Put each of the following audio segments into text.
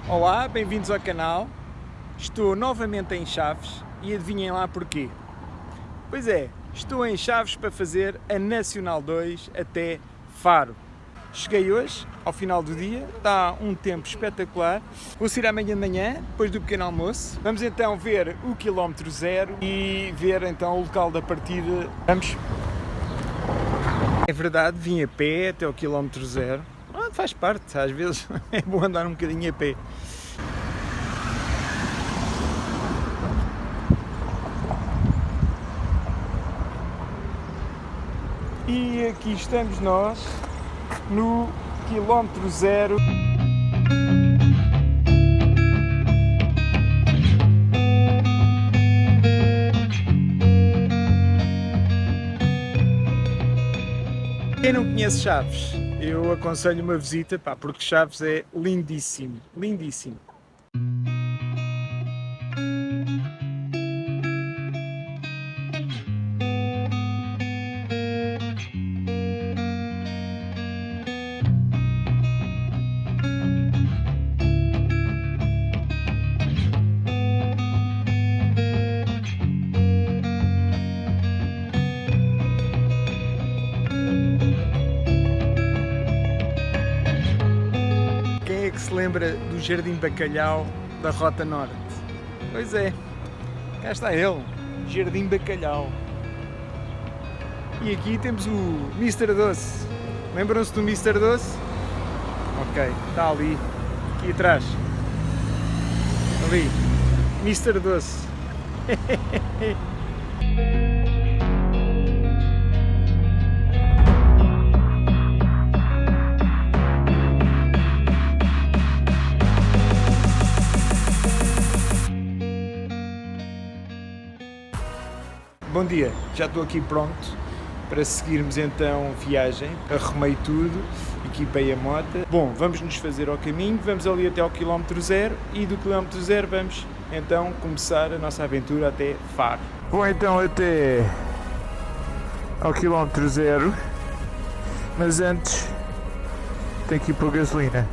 Olá, bem-vindos ao canal. Estou novamente em Chaves e adivinhem lá porquê. Pois é, estou em Chaves para fazer a Nacional 2 até Faro. Cheguei hoje, ao final do dia, está um tempo espetacular. Vou sair amanhã de manhã, depois do pequeno almoço. Vamos então ver o quilómetro zero e ver então o local da partida. Vamos. É verdade, vim a pé até ao quilómetro zero. Faz parte, às vezes é bom andar um bocadinho a pé. E aqui estamos nós, no quilómetro zero. Quem não conhece Chaves, eu aconselho uma visita, porque Chaves é lindíssimo, lindíssimo. Quem é que se lembra do Jardim Bacalhau da Rota Norte? Pois é, cá está ele, Jardim Bacalhau. E aqui temos o Mr. Doce. Lembram-se do Mr. Doce? Ok, está ali, aqui atrás. Ali, Mr. Doce. Bom dia, já estou aqui pronto para seguirmos então viagem. Arrumei tudo, equipei a moto. Bom, vamos nos fazer ao caminho, vamos ali até ao quilómetro zero e do quilómetro zero vamos então começar a nossa aventura até Faro. Vou então até ao quilómetro zero, mas antes tenho que ir pôr gasolina.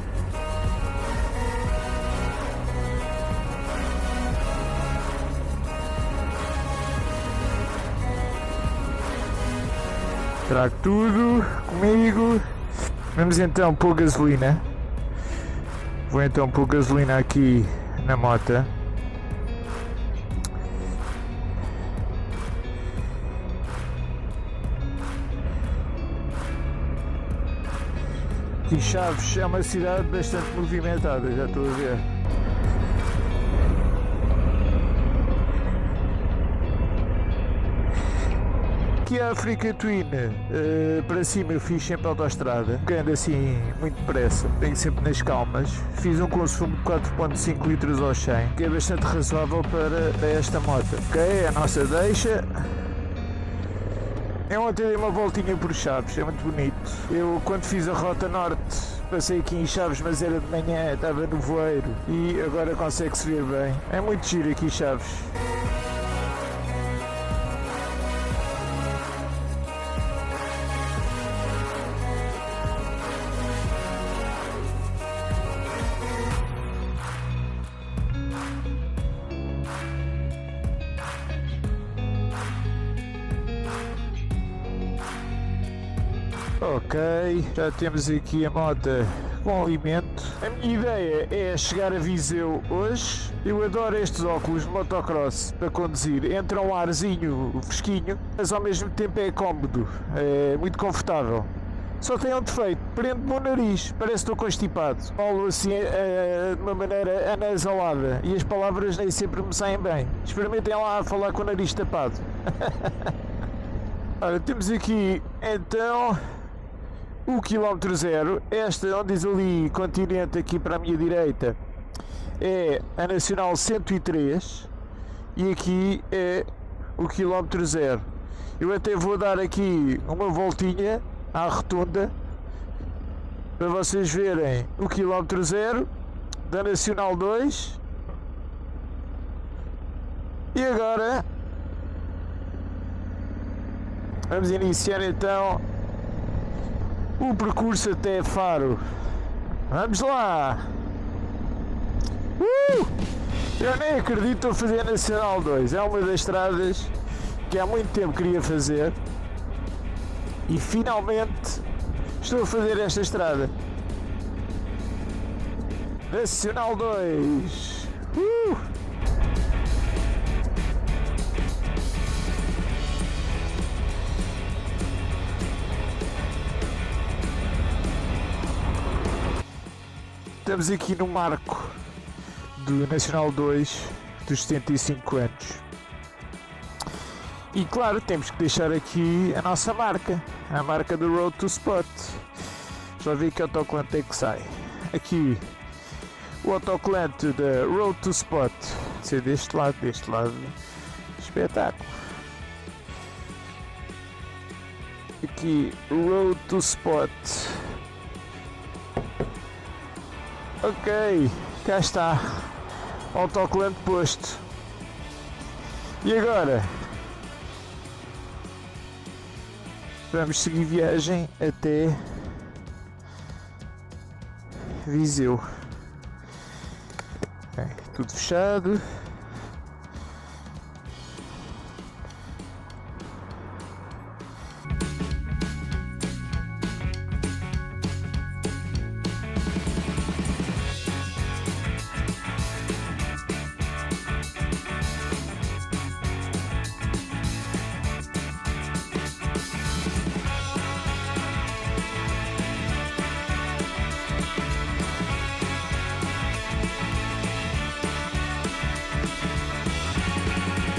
Trago tudo comigo. Vamos então pôr gasolina. Vou então pôr gasolina aqui na moto. E Chaves é uma cidade bastante movimentada, já estou a ver. Aqui a África Twin, para cima eu fiz sempre autoestrada, que ando assim muito depressa, tenho sempre nas calmas. Fiz um consumo de 4.5 litros ao 100, que é bastante razoável para esta moto. Ok, a nossa deixa. Eu ontem dei uma voltinha por Chaves, é muito bonito. Eu quando fiz a Rota Norte, passei aqui em Chaves, mas era de manhã, estava no voeiro e agora consegue-se ver bem. É muito giro aqui Chaves. Ok, já temos aqui a moto com alimento. A minha ideia é chegar a Viseu hoje. Eu adoro estes óculos de motocross para conduzir. Entra um arzinho fresquinho, mas ao mesmo tempo é cómodo, é muito confortável. Só tem um defeito, prende-me o nariz, parece que estou constipado. Falo assim de uma maneira anasalada e as palavras nem sempre me saem bem. Experimentem lá a falar com o nariz tapado. Ora, temos aqui então o quilómetro zero. Esta onde diz ali continente aqui para a minha direita é a Nacional 103 e aqui é o quilómetro zero. Eu até vou dar aqui uma voltinha à rotunda para vocês verem o quilómetro zero da Nacional 2. E agora vamos iniciar então o percurso até Faro. Vamos lá! Eu nem acredito a fazer a Nacional 2. É uma das estradas que há muito tempo queria fazer e finalmente estou a fazer esta estrada. Nacional 2. Estamos aqui no marco do Nacional 2 dos 75 anos. E claro, temos que deixar aqui a nossa marca, a marca do Road to Spot. Já vi que autocolante é que sai. Aqui o autocolante da Road to Spot. Ser deste lado, espetáculo. Aqui Road to Spot. Ok, cá está, autocolante posto. E agora? Vamos seguir viagem até Viseu. Tudo fechado.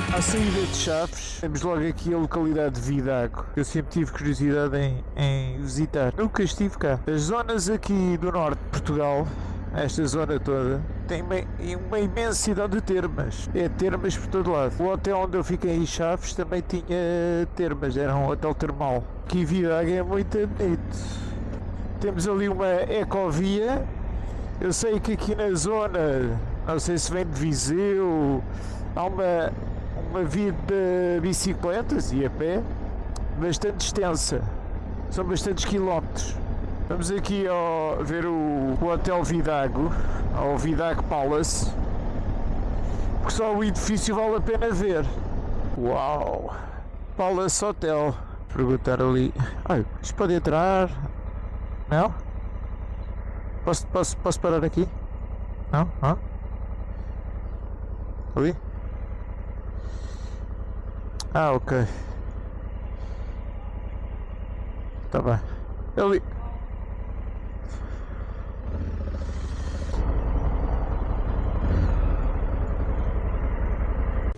À saída de Chaves, temos logo aqui a localidade de Vidago. Eu sempre tive curiosidade em visitar. Nunca estive cá. As zonas aqui do norte de Portugal, esta zona toda, tem uma imensidão de termas. É termas por todo lado. O hotel onde eu fiquei em Chaves também tinha termas, era um hotel termal. Aqui em Vidago é muito bonito. Temos ali uma ecovia. Eu sei que aqui na zona, não sei se vem de Viseu, há uma via de bicicletas e a pé bastante extensa, são bastantes quilómetros. Vamos aqui ver o Hotel Vidago, ao Vidago Palace, porque só o edifício vale a pena ver. Uau! Palace Hotel. Perguntar ali. Isto pode entrar? Não? Posso parar aqui? Não? Ali? Ok. Tá bem. Ali.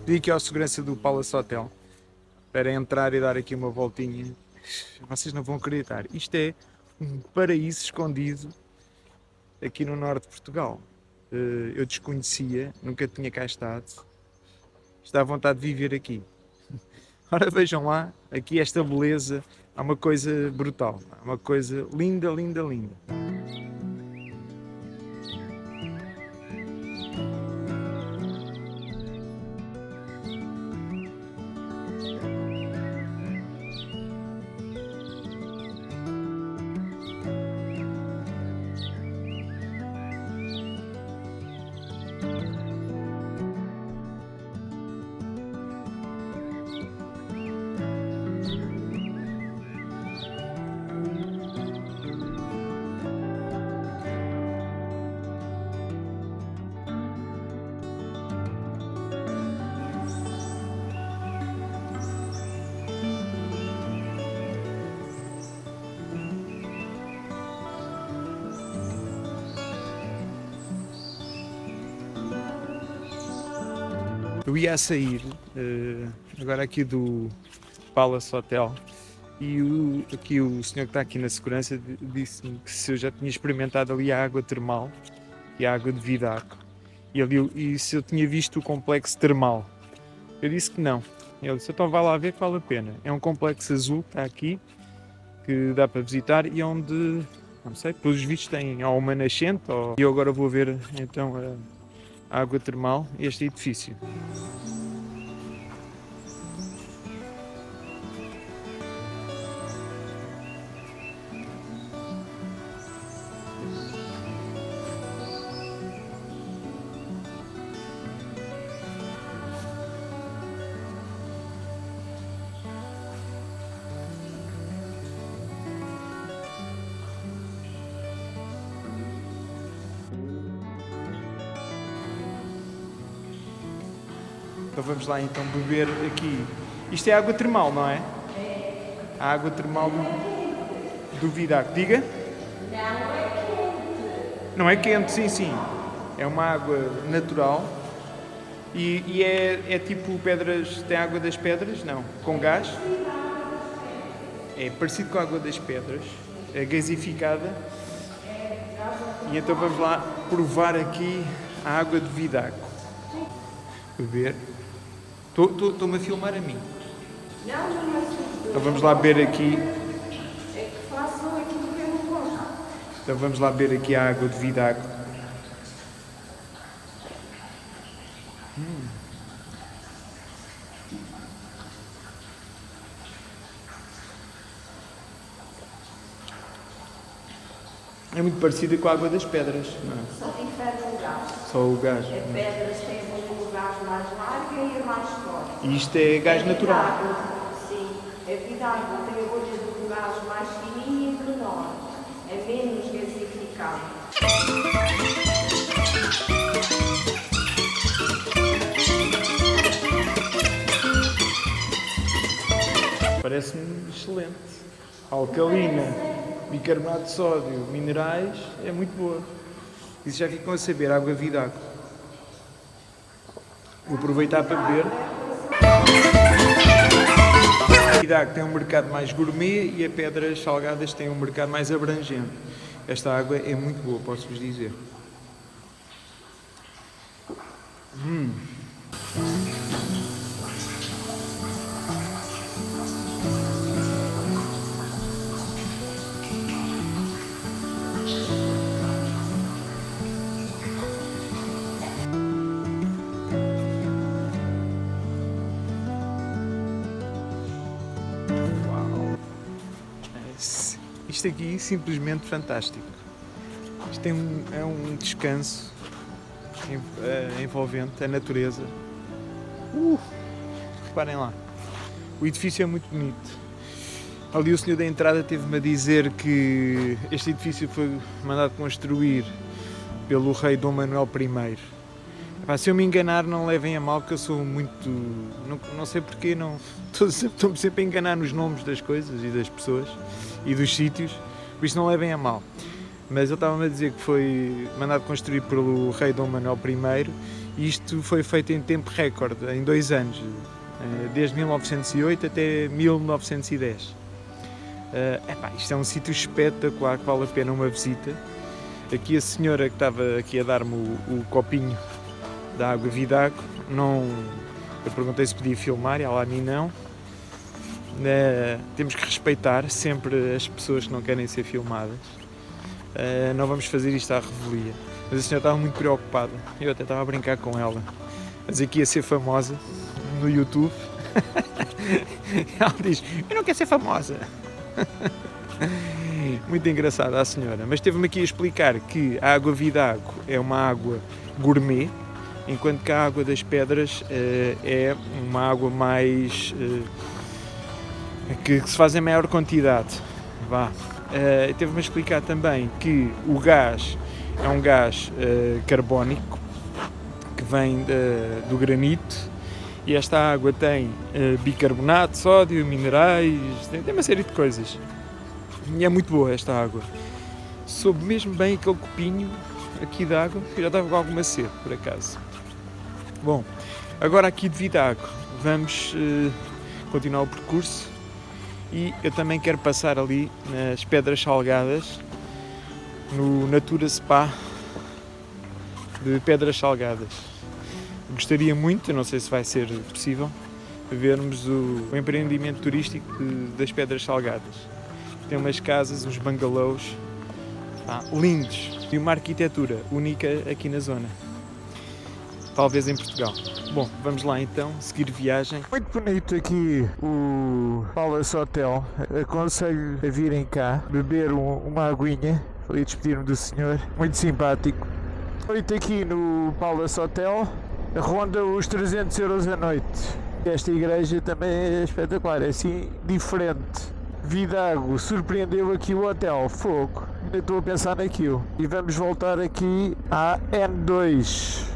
Pedi aqui ao segurança do Palace Hotel para entrar e dar aqui uma voltinha. Vocês não vão acreditar. Isto é um paraíso escondido aqui no norte de Portugal. Eu desconhecia, nunca tinha cá estado. Está à vontade de viver aqui. Ora, vejam lá, aqui esta beleza, há uma coisa brutal, há uma coisa linda, linda, linda. Eu ia a sair agora aqui do Palace Hotel e aqui o senhor que está aqui na segurança disse-me que se eu já tinha experimentado ali a água termal e a água de Vidago e se eu tinha visto o complexo termal. Eu disse que não. Ele disse, então vá lá ver que vale a pena. É um complexo azul que está aqui, que dá para visitar e onde, não sei, pelos vistos tem ou uma nascente e eu agora vou ver então a água termal, este edifício. Então vamos lá então beber aqui. Isto é água termal, não é? A água termal do Vidago. Diga? Não é quente, sim, sim. É uma água natural e é tipo pedras. Tem água das pedras? Não. Com gás? É parecido com a água das pedras. É gasificada. E então vamos lá provar aqui a água de Vidago. Beber. Estou-me a filmar a mim. Então vamos lá beber aqui. É que façam aquilo que eu não gosto. Então vamos lá beber aqui a água de Vidago. É muito parecida com a água das pedras, não é? Só difere o gás. Só o gás. As pedras têm o gás mais largo e a mais forte. E isto é gás natural. Sim, a Vidago tem a bolha do gás mais fininha e menor. É menos gasificado. Parece-me excelente. Alcalina, bicarbonato de sódio, minerais, é muito boa. Isso já ficam a saber, água Vidago. Vou aproveitar para beber. Vidago tem um mercado mais gourmet e a Pedras Salgadas tem um mercado mais abrangente. Esta água é muito boa, posso-vos dizer. Isto aqui simplesmente fantástico. Isto é um descanso envolvente, a natureza. Reparem lá, o edifício é muito bonito. Ali o senhor da entrada teve-me a dizer que este edifício foi mandado construir pelo rei Dom Manuel I. Epá, se eu me enganar, não levem a mal, que eu sou muito... Não sei porquê, não... Estou-me sempre a enganar nos nomes das coisas e das pessoas e dos sítios, por isso não levem a mal. Mas ele estava-me a dizer que foi mandado construir pelo rei Dom Manuel I e isto foi feito em tempo recorde, em 2 anos, desde 1908 até 1910. Isto é um sítio espetacular que vale a pena uma visita. Aqui a senhora que estava aqui a dar-me o copinho da água Vidago, eu perguntei se podia filmar e ela a mim não. Temos que respeitar sempre as pessoas que não querem ser filmadas. Não vamos fazer isto à revelia. Mas a senhora estava muito preocupada, eu até estava a brincar com ela, mas aqui ia ser famosa no YouTube. Ela diz, eu não quero ser famosa. Muito engraçada a senhora, mas teve-me aqui a explicar que a água Vidago é uma água gourmet, enquanto que a água das pedras é uma água mais... que se faz em maior quantidade. Teve-me a explicar também que o gás é um gás carbónico que vem do granito e esta água tem bicarbonato, sódio, minerais, tem uma série de coisas. E é muito boa esta água. Soube mesmo bem aquele copinho aqui de água, que já estava com alguma sede, por acaso. Bom, agora aqui de Vidago vamos continuar o percurso e eu também quero passar ali nas Pedras Salgadas, no Natura Spa de Pedras Salgadas. Gostaria muito, não sei se vai ser possível, vermos o empreendimento turístico das Pedras Salgadas. Tem umas casas, uns bungalows lindos e uma arquitetura única aqui na zona. Talvez em Portugal. Bom, vamos lá então, seguir viagem. Muito bonito aqui o Palace Hotel. Aconselho a virem cá, beber uma aguinha. Vou despedir-me do senhor. Muito simpático. Noite aqui no Palace Hotel ronda os 300 € a noite. Esta igreja também é espetacular, é assim diferente. Vidago surpreendeu aqui o hotel, fogo. Ainda estou a pensar naquilo. E vamos voltar aqui à N2.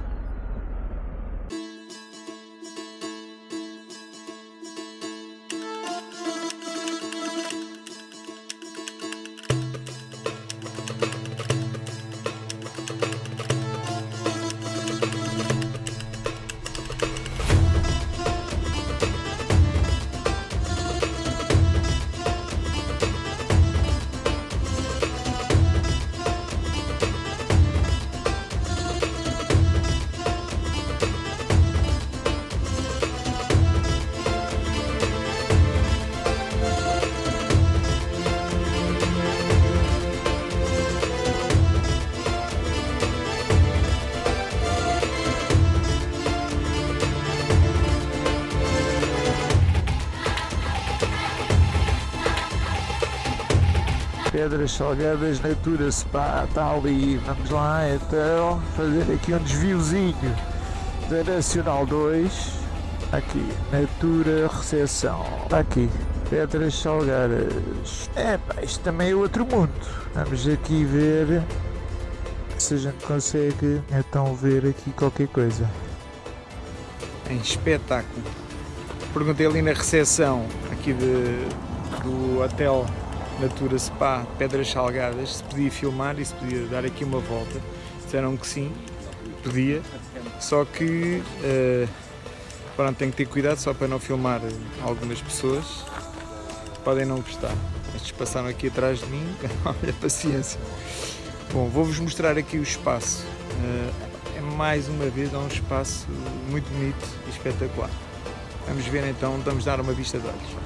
Pedras Salgadas, Natura Spa, está ali. Vamos lá então fazer aqui um desviozinho da Nacional 2. Aqui, Natura Recepção. Está aqui, Pedras Salgadas. Pá, isto também é outro mundo. Vamos aqui ver se a gente consegue então ver aqui qualquer coisa. Em espetáculo. Perguntei ali na recepção aqui do hotel Natura Spa Pedras Salgadas se podia filmar e se podia dar aqui uma volta. Disseram que sim, podia, só que pronto, tenho que ter cuidado só para não filmar algumas pessoas, podem não gostar. Estes passaram aqui atrás de mim, olha, paciência. Bom, vou-vos mostrar aqui o espaço. Mais uma vez é um espaço muito bonito e espetacular. Vamos ver então, vamos dar uma vista de olhos.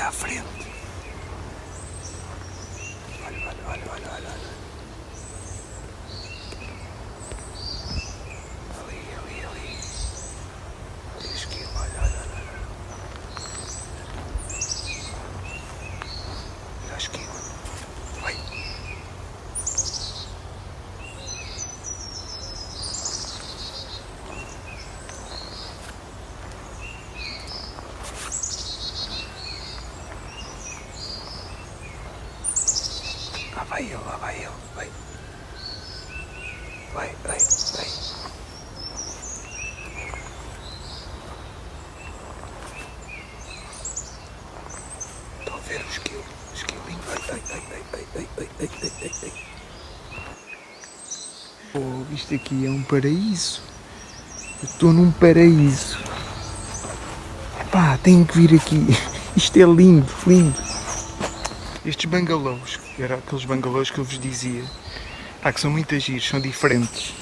À frente. Olha. Ali. Esquilo, olha. Olha esquilo. Vai. Lá vai ele, vai. Estou a ver o esquilinho, ai. Oh, isto aqui é um paraíso. Eu estou num paraíso. Epá, tenho que vir aqui. Isto é lindo. Estes bangalôs, que eram aqueles bangalôs que eu vos dizia, que são muito giros, são diferentes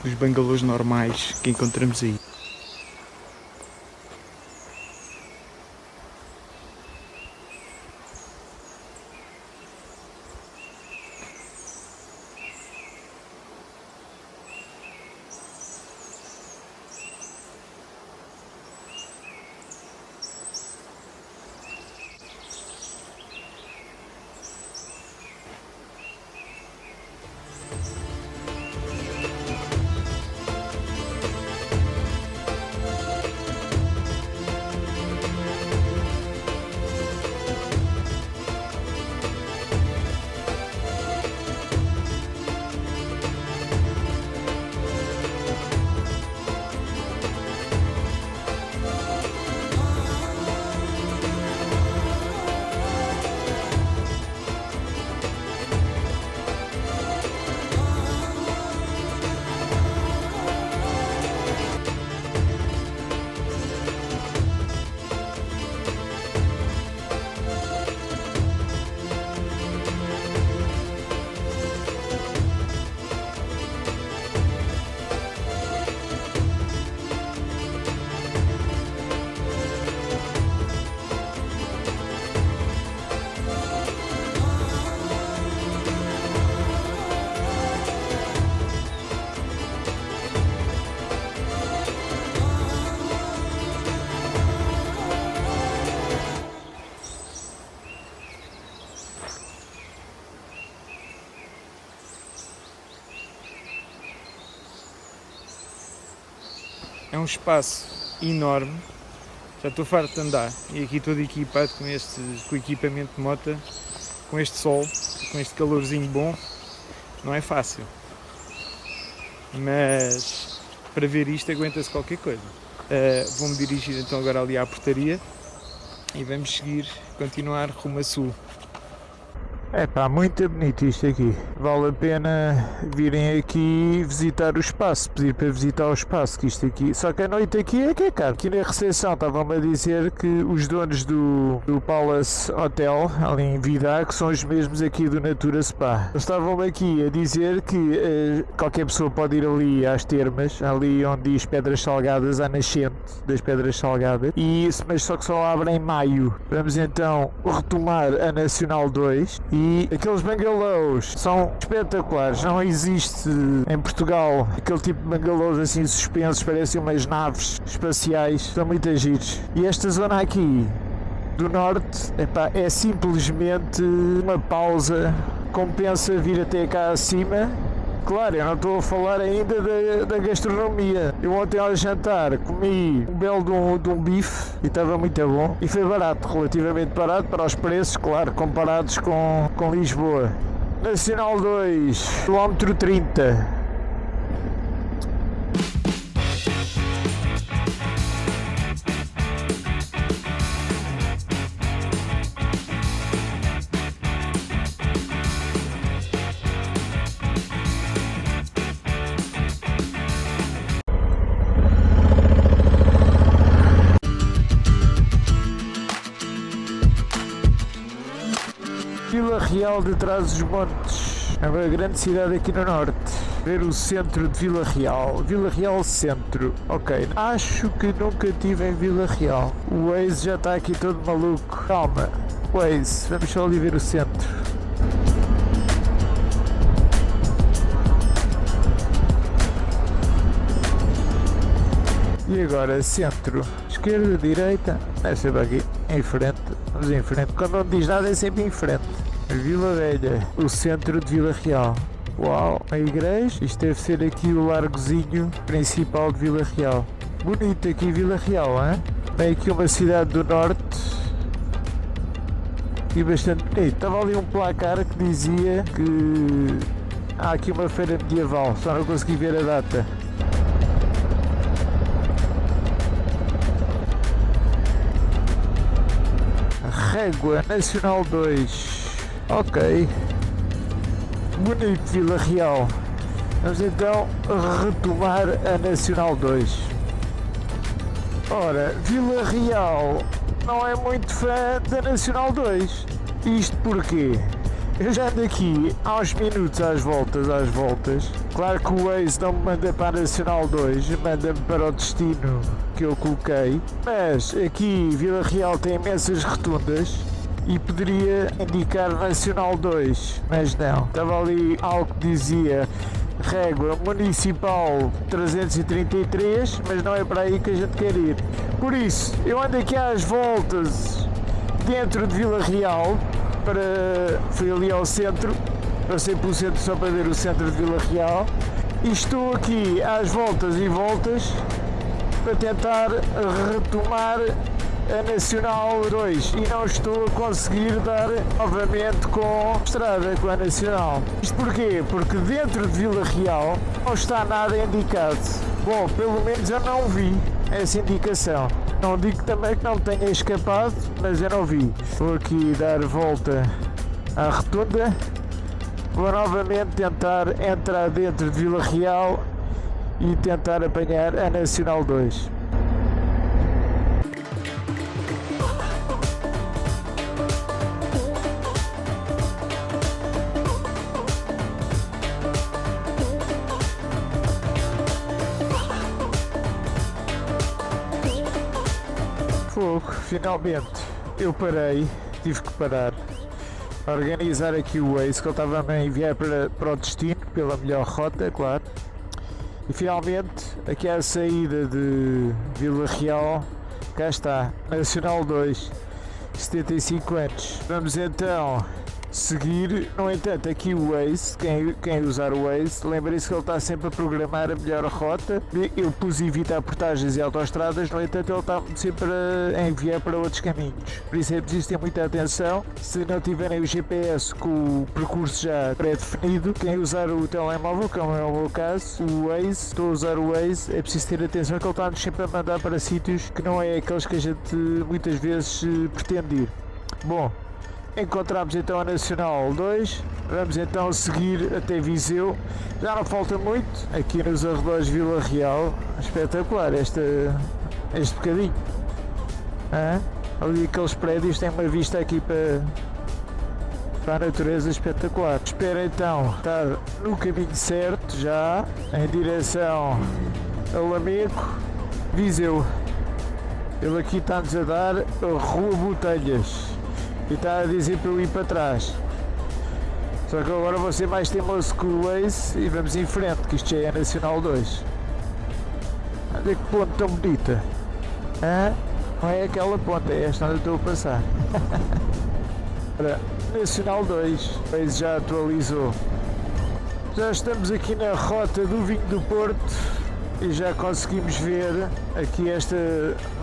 dos bangalôs normais que encontramos aí. É um espaço enorme, já estou farto de andar e aqui todo equipado com o equipamento de moto, com este sol, com este calorzinho bom, não é fácil. Mas para ver isto aguenta-se qualquer coisa. Vou-me dirigir então agora ali à portaria e vamos continuar rumo a sul. É pá, muito bonito isto aqui. Vale a pena virem aqui visitar o espaço, pedir para visitar o espaço, que isto aqui... Só que a noite aqui é que é caro. Aqui na recepção estavam-me a dizer que os donos do Palace Hotel, ali em Vidar, que são os mesmos aqui do Natura Spa. Eles estavam-me aqui a dizer que qualquer pessoa pode ir ali às termas, ali onde diz Pedras Salgadas, à nascente das Pedras Salgadas, mas só que só abre em maio. Vamos então retomar a Nacional 2 e aqueles bungalows são espetaculares. Não existe em Portugal aquele tipo de bungalows assim suspensos, parecem umas naves espaciais, são muito giros. E esta zona aqui do norte, epá, é simplesmente uma pausa, compensa vir até cá acima. Claro, eu não estou a falar ainda da gastronomia. Eu ontem ao jantar comi um belo de um bife e estava muito bom. E foi barato, relativamente barato para os preços, claro, comparados com Lisboa. Nacional 2, quilómetro 30. Vila Real de Trás-os-Montes, é uma grande cidade aqui no norte. Ver o centro de Vila Real. Vila Real Centro. Ok, acho que nunca estive em Vila Real. O Waze já está aqui todo maluco. Calma, Waze, vamos só ali ver o centro. E agora, centro, esquerda, direita, é sempre aqui, em frente, vamos em frente. Quando não diz nada é sempre em frente. Vila Velha, o centro de Vila Real. Uau, a igreja, isto deve ser aqui o largozinho principal de Vila Real. Bonito aqui Vila Real, hein? Tem aqui uma cidade do norte e bastante bonito. Estava ali um placar que dizia que há aqui uma feira medieval, só não consegui ver a data. Régua, Nacional 2. Ok. Bonito Vila Real. Vamos então retomar a Nacional 2. Ora, Vila Real não é muito fã da Nacional 2. Isto porquê? Eu já ando aqui há uns minutos às voltas. Claro que o Waze não me manda para a Nacional 2, manda-me para o destino que eu coloquei. Mas aqui Vila Real tem imensas rotundas e poderia indicar Nacional 2, mas não. Estava ali algo que dizia Régua Municipal 333, mas não é para aí que a gente quer ir. Por isso, eu ando aqui às voltas dentro de Vila Real. Fui ali ao centro, passei pelo centro só para ver o centro de Vila Real e estou aqui às voltas e voltas para tentar retomar a Nacional 2 e não estou a conseguir dar novamente com a estrada, com a Nacional. Isto porquê? Porque dentro de Vila Real não está nada indicado. Bom, pelo menos eu não vi essa indicação. Não digo também que não tenha escapado, mas eu não vi. Vou aqui dar volta à rotunda. Vou novamente tentar entrar dentro de Vila Real e tentar apanhar a Nacional 2. Finalmente eu parei, tive que parar, organizar aqui o Waze que ele estava a enviar para o destino, pela melhor rota, claro. E finalmente, aqui à saída de Vila Real, cá está, Nacional 2, 75 anos. Vamos então seguir. No entanto, aqui o Waze, quem usar o Waze, lembre-se que ele está sempre a programar a melhor rota. Eu pus evitar portagens e autoestradas, no entanto ele está sempre a enviar para outros caminhos. Por isso é preciso ter muita atenção. Se não tiverem o GPS com o percurso já pré-definido, quem usar o telemóvel, como é o meu caso, o Waze, estou a usar o Waze, é preciso ter atenção que ele está-nos sempre a mandar para sítios que não é aqueles que a gente muitas vezes pretende ir. Bom, encontramos então a Nacional 2, vamos então seguir até Viseu. Já não falta muito, aqui nos arredores de Vila Real. Espetacular este bocadinho. Ali aqueles prédios têm uma vista aqui para a natureza espetacular. Espero então estar no caminho certo, já em direção a Lamego, Viseu. Ele aqui está-nos a dar a Rua Botelhas e está a dizer para eu ir para trás. Só que agora vou ser mais teimoso com o Waze e vamos em frente, que isto já é a Nacional 2. Olha que ponte tão bonita. Não é aquela ponte, é esta onde eu estou a passar. Ora, Nacional 2, o Waze já atualizou. Já estamos aqui na rota do Vinho do Porto e já conseguimos ver aqui esta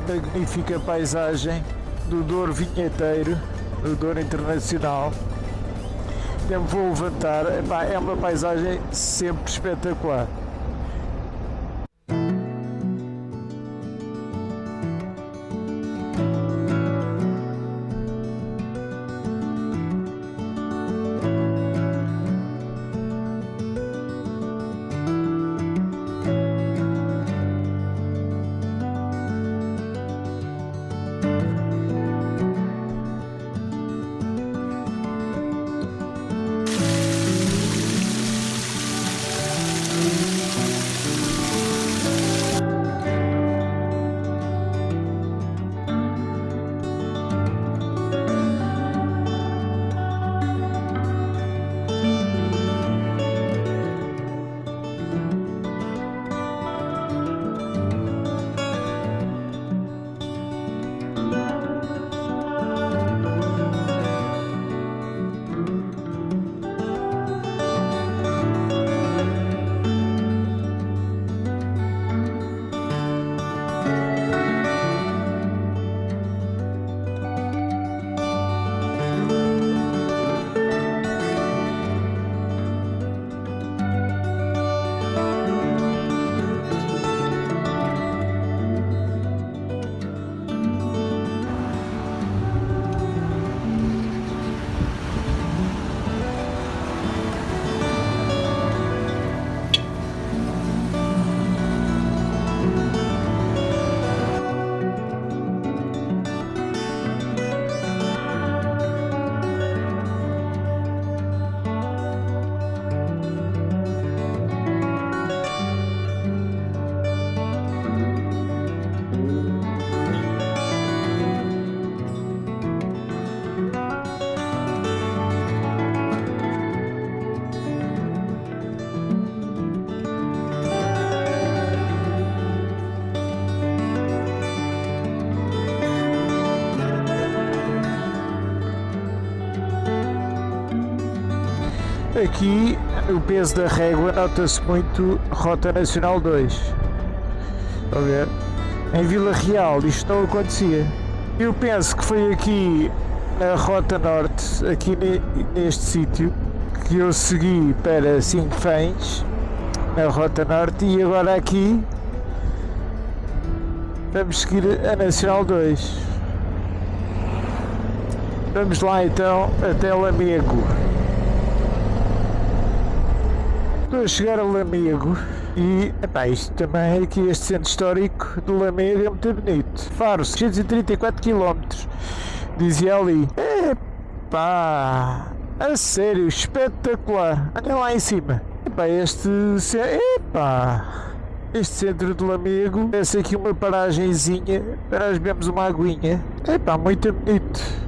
magnífica paisagem do Douro Vinheteiro, do Douro Internacional. Eu vou levantar, é uma paisagem sempre espetacular. Aqui no peso da régua nota-se muito Rota Nacional 2. Estão a ver? Em Vila Real isto não acontecia. Eu penso que foi aqui na Rota Norte, aqui neste sítio, que eu segui para Sinfãs, na Rota Norte, e agora aqui vamos seguir a Nacional 2. Vamos lá então até Lamego. Estou a chegar a Lamego e, isto também, aqui este centro histórico de Lamego é muito bonito. Faro, 634 km, dizia ali. A sério, espetacular. Olha lá em cima. Este centro de Lamego parece aqui uma paragenzinha para nós bebermos uma aguinha. Muito bonito.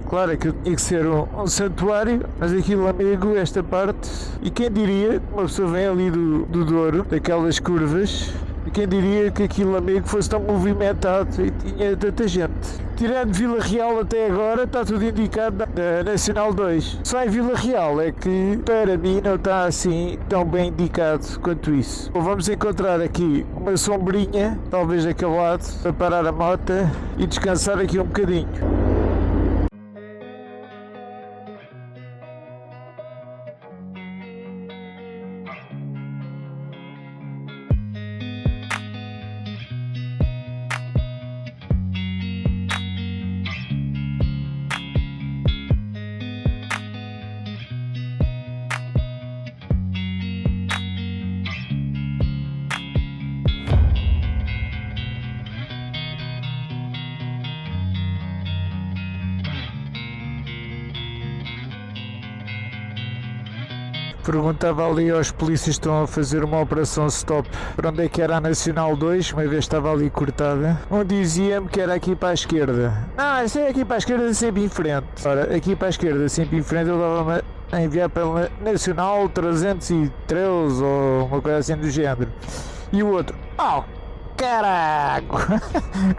Claro que tinha que ser um santuário, mas aqui Lamego, esta parte, e quem diria, uma pessoa vem ali do Douro, daquelas curvas, Quem diria que aquilo, amigo, fosse tão movimentado e tinha tanta gente. Tirando Vila Real até agora, está tudo indicado na Nacional 2. Só em Vila Real é que, para mim, não está assim tão bem indicado quanto isso. Vamos encontrar aqui uma sombrinha, talvez daquele lado, para parar a moto e descansar aqui um bocadinho. Perguntava ali aos polícias que estão a fazer uma operação stop para onde é que era a Nacional 2, uma vez estava ali cortada. Um dizia-me que era aqui para a esquerda. Não, isso é aqui para a esquerda, sempre em frente. Ora, aqui para a esquerda, sempre em frente, eu dava-me a enviar pela Nacional 313 ou uma coisa assim do género. E o outro, oh, caraco,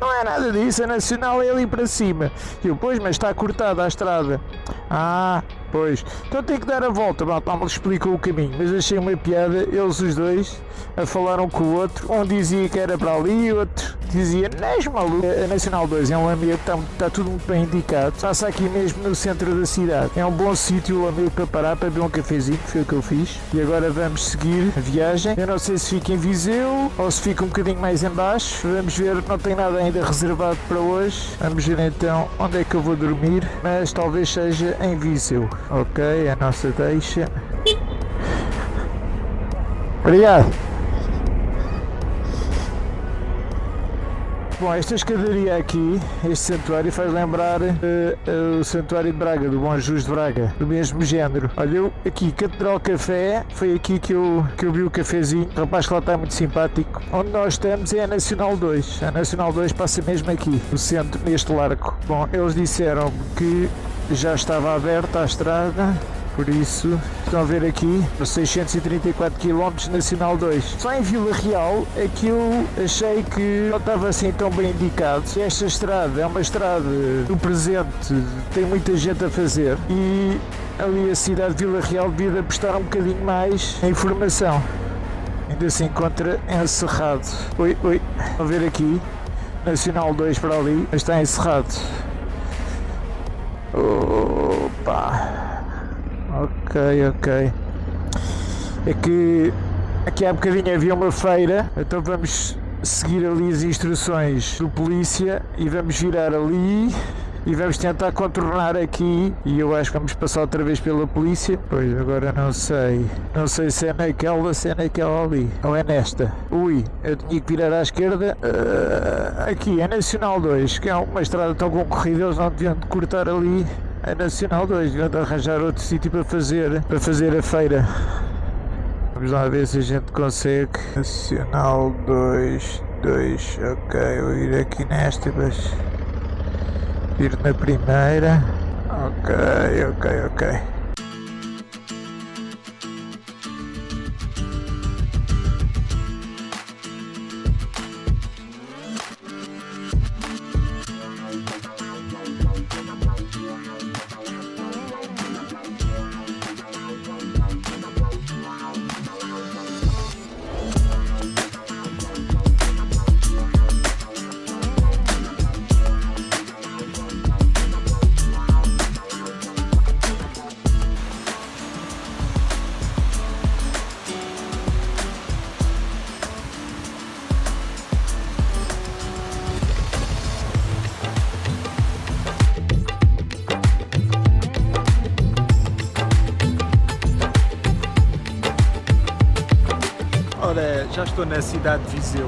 não é nada disso, a Nacional é ali para cima. E eu, pois, mas está cortada a estrada. Ah, pois, então tem que dar a volta. Pronto, me explicou o caminho, mas achei uma piada, eles os dois a falaram com o outro, um dizia que era para ali e o outro dizia, não és maluco. A Nacional 2 é um lamego, está tudo muito bem indicado, passa aqui mesmo no centro da cidade, é um bom sítio o lamego para parar, para beber um cafezinho, que foi o que eu fiz. E agora vamos seguir a viagem, eu não sei se fica em Viseu ou se fica um bocadinho mais em baixo, vamos ver, não tem nada ainda reservado para hoje, vamos ver então onde é que eu vou dormir, mas talvez seja em Viseu. Ok, a nossa deixa. Obrigado. Bom, esta escadaria aqui, este santuário, faz lembrar o santuário de Braga, do Bom Jesus de Braga, do mesmo género. Olha, eu aqui, Catedral Café, foi aqui que eu vi o cafezinho, o rapaz que lá está muito simpático. Onde nós estamos é a Nacional 2, a Nacional 2 passa mesmo aqui, no centro, neste largo. Bom, eles disseram que já estava aberta a estrada, por isso estão a ver aqui os 634 km Nacional 2. Só em Vila Real é que eu achei que não estava assim tão bem indicado. Esta estrada é uma estrada do presente, tem muita gente a fazer e ali a cidade de Vila Real devia prestar um bocadinho mais a informação. Ainda se encontra encerrado. Oi, estão a ver aqui Nacional 2 para ali, mas está encerrado. Opa! Ok. É que aqui há bocadinho havia uma feira, então vamos seguir ali as instruções do polícia e vamos virar ali e vamos tentar contornar aqui e eu acho que vamos passar outra vez pela polícia. Pois agora não sei se é naquela, se é naquela ali ou é nesta. Ui, eu tinha que virar à esquerda. Aqui é Nacional 2, que é uma estrada tão concorrida, eles não deviam de cortar ali a Nacional 2, deviam de arranjar outro sítio para fazer a feira. Vamos lá ver se a gente consegue. Nacional 2, ok, eu vou ir aqui nesta, mas ir na primeira. Ok. Ora, já estou na cidade de Viseu,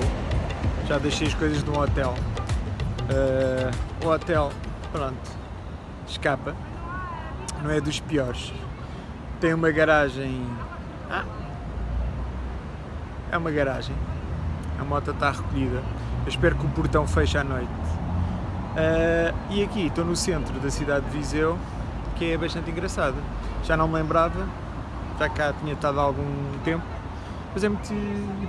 já deixei as coisas no hotel. O hotel, pronto, escapa, não é dos piores. Tem uma garagem. É uma garagem. A moto está recolhida. Eu espero que o portão feche à noite. E aqui estou no centro da cidade de Viseu, que é bastante engraçado. Já não me lembrava, já cá tinha estado há algum tempo, mas é muito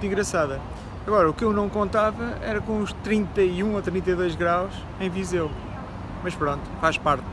engraçada. Agora, o que eu não contava era com os 31 ou 32 graus em Viseu. Mas pronto, faz parte.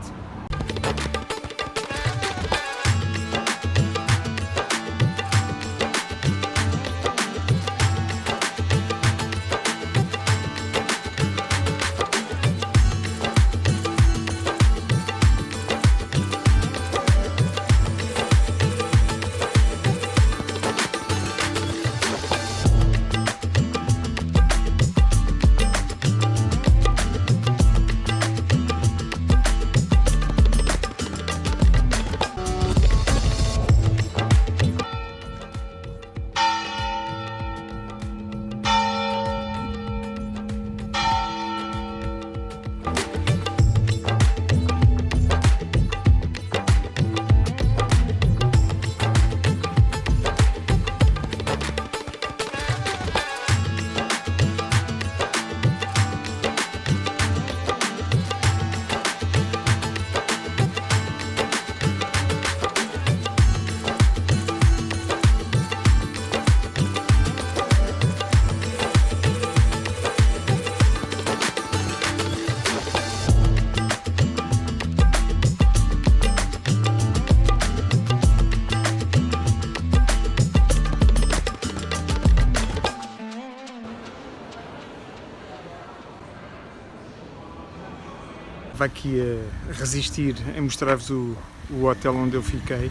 Estava aqui a resistir em mostrar-vos o hotel onde eu fiquei.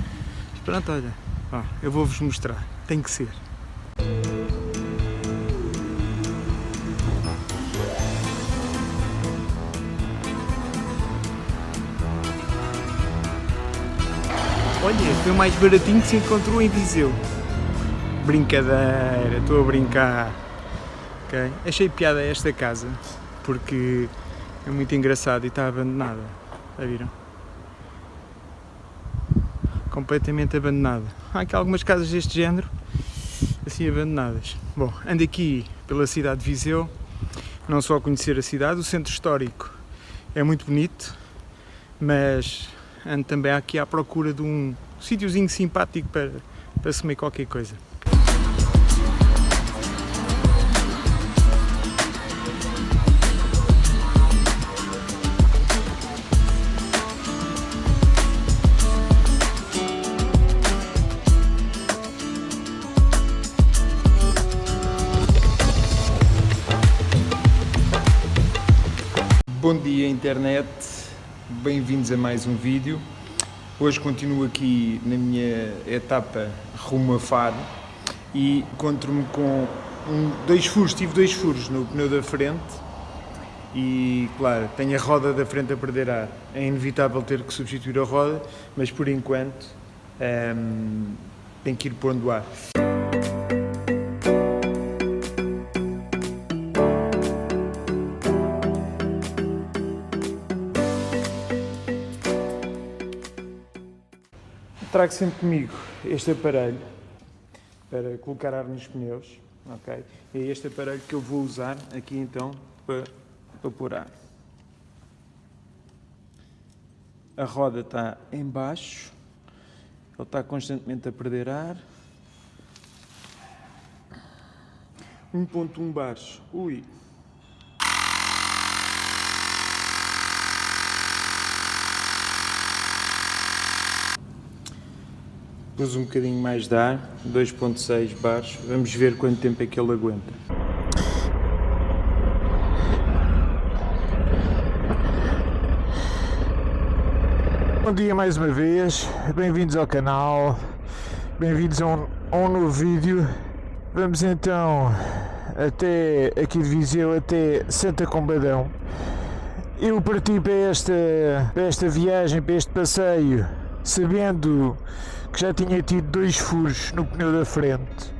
Mas pronto, olha, eu vou-vos mostrar, tem que ser. Olha, foi o mais baratinho que se encontrou em Viseu. Brincadeira, estou a brincar. Okay? Achei piada esta casa, porque é muito engraçado e está abandonada. Já viram? Completamente abandonada. Há aqui algumas casas deste género, assim abandonadas. Bom, ando aqui pela cidade de Viseu, não só a conhecer a cidade, o centro histórico é muito bonito, mas ando também aqui à procura de um sítiozinho simpático para se comer qualquer coisa. Bom dia internet, bem-vindos a mais um vídeo. Hoje continuo aqui na minha etapa rumo a Faro e encontro-me com tive dois furos no pneu da frente e, claro, tenho a roda da frente a perder ar. É inevitável ter que substituir a roda, mas por enquanto tenho que ir pondo ar. Trago sempre comigo este aparelho para colocar ar nos pneus, ok? É este aparelho que eu vou usar aqui então para pôr ar. A roda está em baixo, ele está constantemente a perder ar. 1.1 bares, ui! Pus um bocadinho mais de ar, 2.6 bares, vamos ver quanto tempo é que ele aguenta. Bom dia mais uma vez, bem-vindos ao canal, bem-vindos a um novo vídeo. Vamos então até aqui de Viseu, até Santa Combadão. Eu parti para esta viagem, para este passeio, sabendo que já tinha tido 2 furos no pneu da frente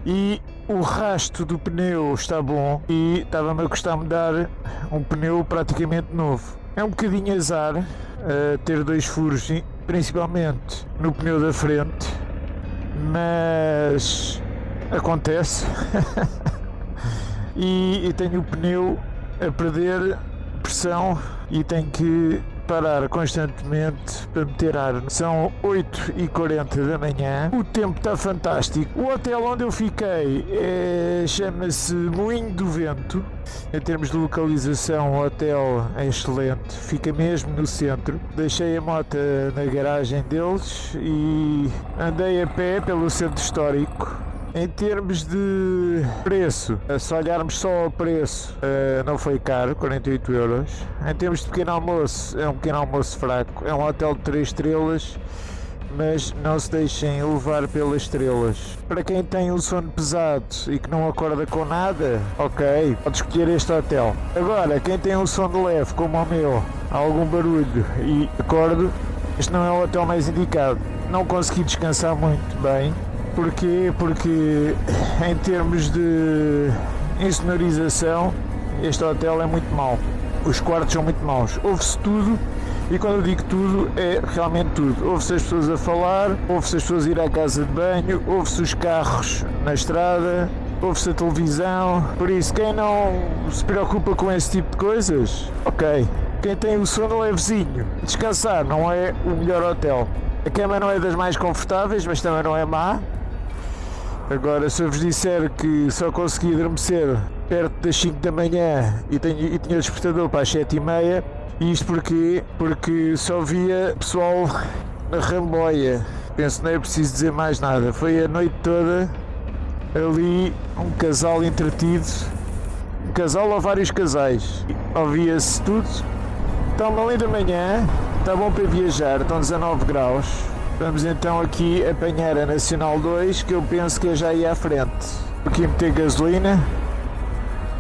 e o rasto do pneu está bom e estava-me a custar-me dar um pneu praticamente novo. É um bocadinho azar ter 2 furos, principalmente no pneu da frente, mas acontece. E tenho o pneu a perder pressão e tenho que parar constantemente para meter ar. São 8h40 da manhã, o tempo está fantástico. O hotel onde eu fiquei chama-se Moinho do Vento. Em termos de localização, o hotel é excelente, fica mesmo no centro. Deixei a moto na garagem deles e andei a pé pelo centro histórico. Em termos de preço, se olharmos só ao preço, não foi caro, 48€. Em termos de pequeno almoço, é um pequeno almoço fraco. É um hotel de 3 estrelas, mas não se deixem levar pelas estrelas. Para quem tem um sono pesado e que não acorda com nada, ok, pode escolher este hotel. Agora, quem tem um sono leve, como o meu, há algum barulho e acordo, este não é o hotel mais indicado. Não consegui descansar muito bem. Porquê? Porque em termos de insonorização, este hotel é muito mau. Os quartos são muito maus. Ouve-se tudo, e quando eu digo tudo, é realmente tudo. Ouve-se as pessoas a falar, ouve-se as pessoas a ir à casa de banho, ouve-se os carros na estrada, ouve-se a televisão. Por isso, quem não se preocupa com esse tipo de coisas, ok. Quem tem o sono levezinho, descansar não é o melhor hotel. A cama não é das mais confortáveis, mas também não é má. Agora, se eu vos disser que só consegui adormecer perto das 5 da manhã e tinha o despertador para as 7h30, isto porquê? Porque só via pessoal na ramboia. Penso que não é preciso dizer mais nada. Foi a noite toda ali um casal entretido, um casal ou vários casais. Ouvia-se tudo. Está uma linda manhã, está bom para viajar, estão 19 graus. Vamos então aqui apanhar a Nacional 2, que eu penso que é já aí à frente. Aqui meter gasolina.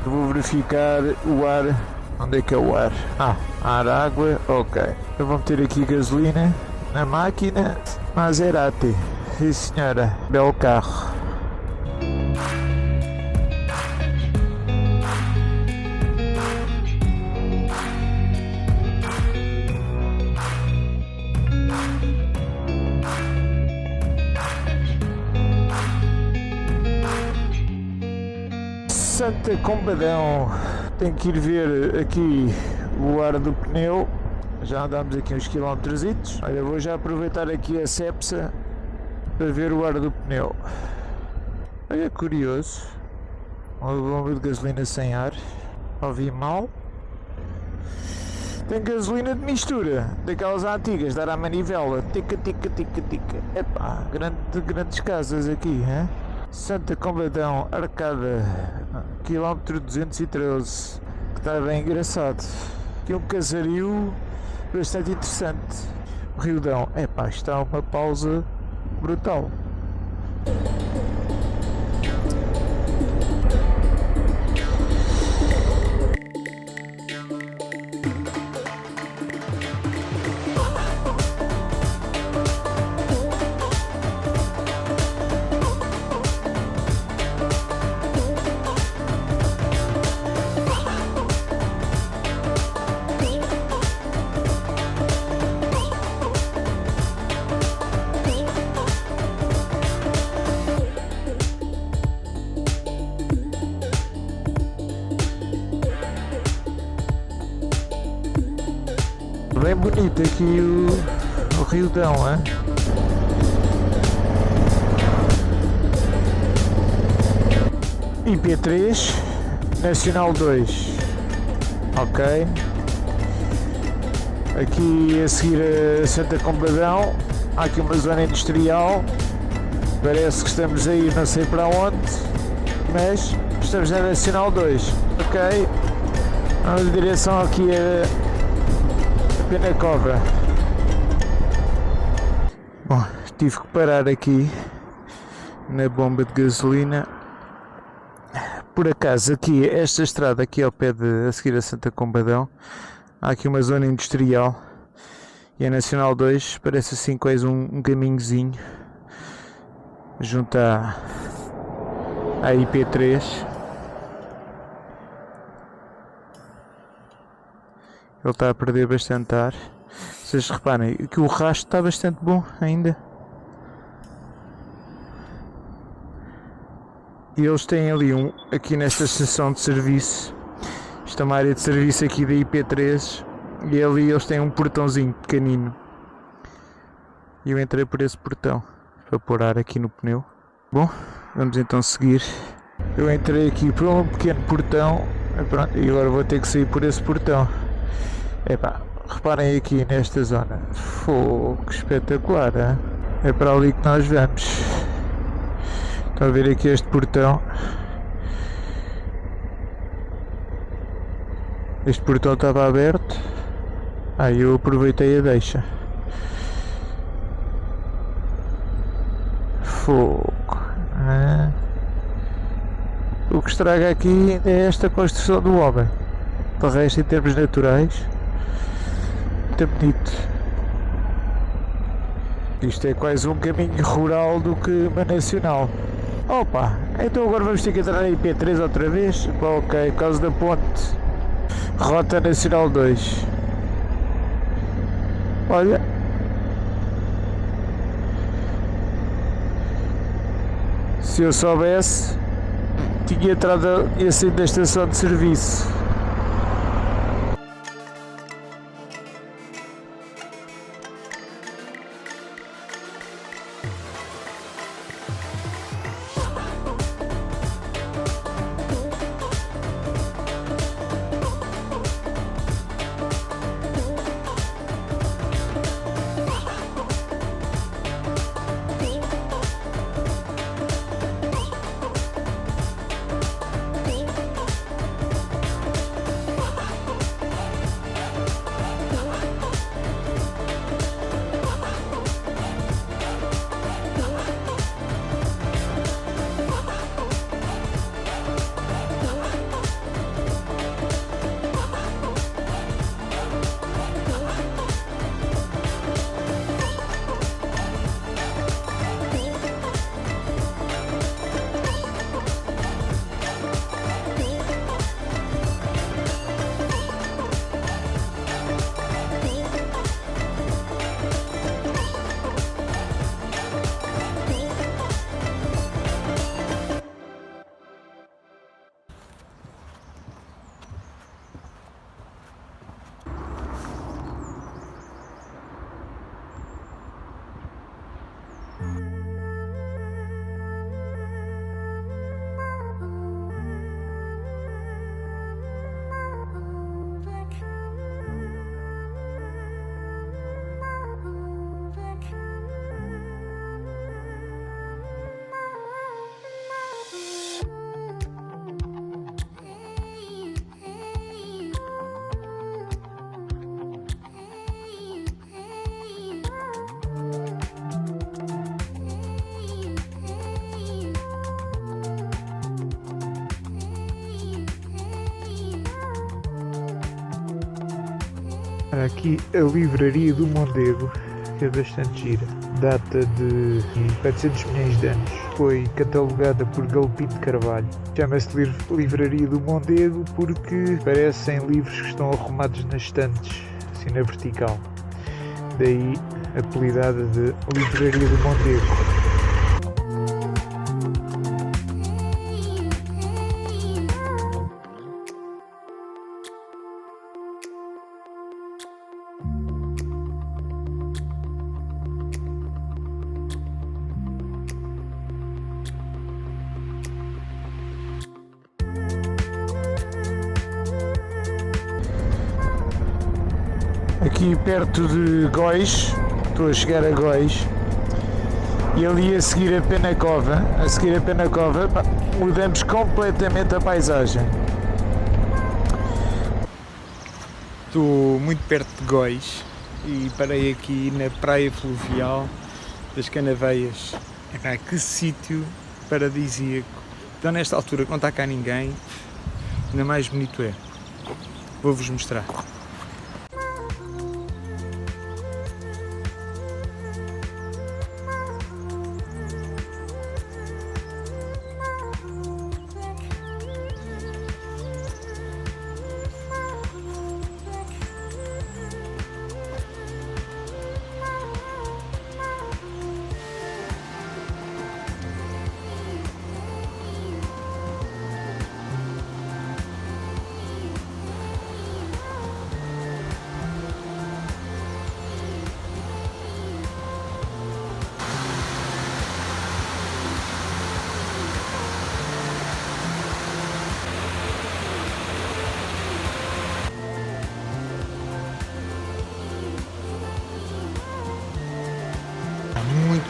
Vou verificar o ar. Onde é que é o ar? Ar, água, ok. Eu vou meter aqui gasolina na máquina. Maserati. Sim senhora, belo carro. Santa Combadão, tenho que ir ver aqui o ar do pneu. Já andamos aqui uns quilómetrositos. Olha, vou já aproveitar aqui a Cepsa para ver o ar do pneu. Olha, curioso, uma bomba de gasolina sem ar. Ouvi mal. Tem gasolina de mistura, daquelas antigas, dar à manivela. Tica, tica, tica, tica. Epá, grandes casas aqui, hein? Santa Combadão, Arcada, quilómetro 213, que está bem engraçado. Aqui um casario bastante interessante. O Riodão, epá, está uma pausa brutal. Bem bonito aqui o Riodão, hein? IP3, Nacional 2, ok. Aqui a seguir a Santa Combadão, há aqui uma zona industrial, parece que estamos a ir não sei para onde, mas estamos na Nacional 2, ok. Vamos em direção aqui a Penacova. Bom, tive que parar aqui na bomba de gasolina. Por acaso aqui, esta estrada aqui ao pé de a seguir a Santa Combadão, há aqui uma zona industrial e a Nacional 2 parece assim quase um caminhozinho junto à IP3. Ele está a perder bastante ar. Vocês reparem que o rastro está bastante bom ainda. E eles têm ali aqui nesta estação de serviço. Isto é uma área de serviço aqui da IP3. E ali eles têm um portãozinho pequenino. E eu entrei por esse portão para pôr ar aqui no pneu. Bom, vamos então seguir. Eu entrei aqui por um pequeno portão. Pronto, e agora vou ter que sair por esse portão. Epá, reparem aqui nesta zona. Fogo, que espetacular, hein? É para ali que nós vamos. Estão a ver aqui este portão. Este portão estava aberto. Eu aproveitei a deixa. Fogo. O que estraga aqui é esta construção do homem. De resto, em termos naturais, muito bonito. Isto é quase um caminho rural do que uma nacional. Opa, então agora vamos ter que entrar em IP3 outra vez? Ok, por causa da ponte. Rota Nacional 2. Olha. Se eu soubesse, tinha entrado e saído da estação de serviço. Aqui a livraria do Mondego, que é bastante gira. Data de 400 milhões de anos. Foi catalogada por Galpim de Carvalho. Chama-se Livraria do Mondego porque parecem livros que estão arrumados nas estantes, assim na vertical. Daí apelidada de Livraria do Mondego. Aqui perto de Góis, estou a chegar a Góis, e ali a seguir a Penacova, mudamos completamente a paisagem. Estou muito perto de Góis e parei aqui na praia fluvial das Canaveias. Que sítio paradisíaco. Então nesta altura que não está cá ninguém, ainda mais bonito é. Vou-vos mostrar.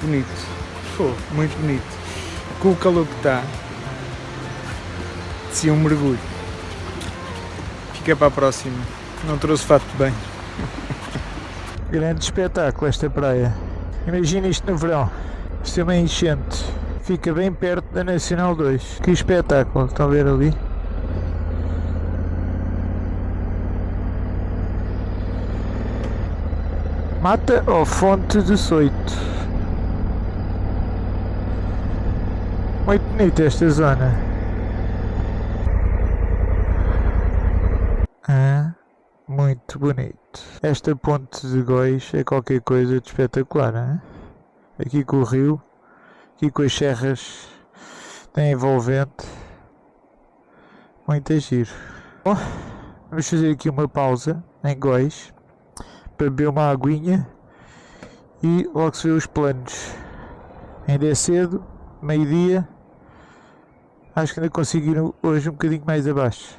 bonito. Pô, muito bonito. Com o calor que está, se um mergulho. Fica para a próxima. Não trouxe fato de banho. Grande espetáculo esta praia. Imagina isto no verão. Isto é uma enchente. Fica bem perto da Nacional 2. Que espetáculo. Estão a ver ali? Mata ou Fonte de Soito. Muito bonita esta zona. Muito bonito. Esta ponte de Góis é qualquer coisa de espetacular, hein? Aqui com o rio, aqui com as serras, tem envolvente. Muito giro. Bom, vamos fazer aqui uma pausa em Góis para beber uma aguinha e logo se vê os planos. Ainda é cedo, meio-dia. Acho que ainda consigo ir hoje um bocadinho mais abaixo.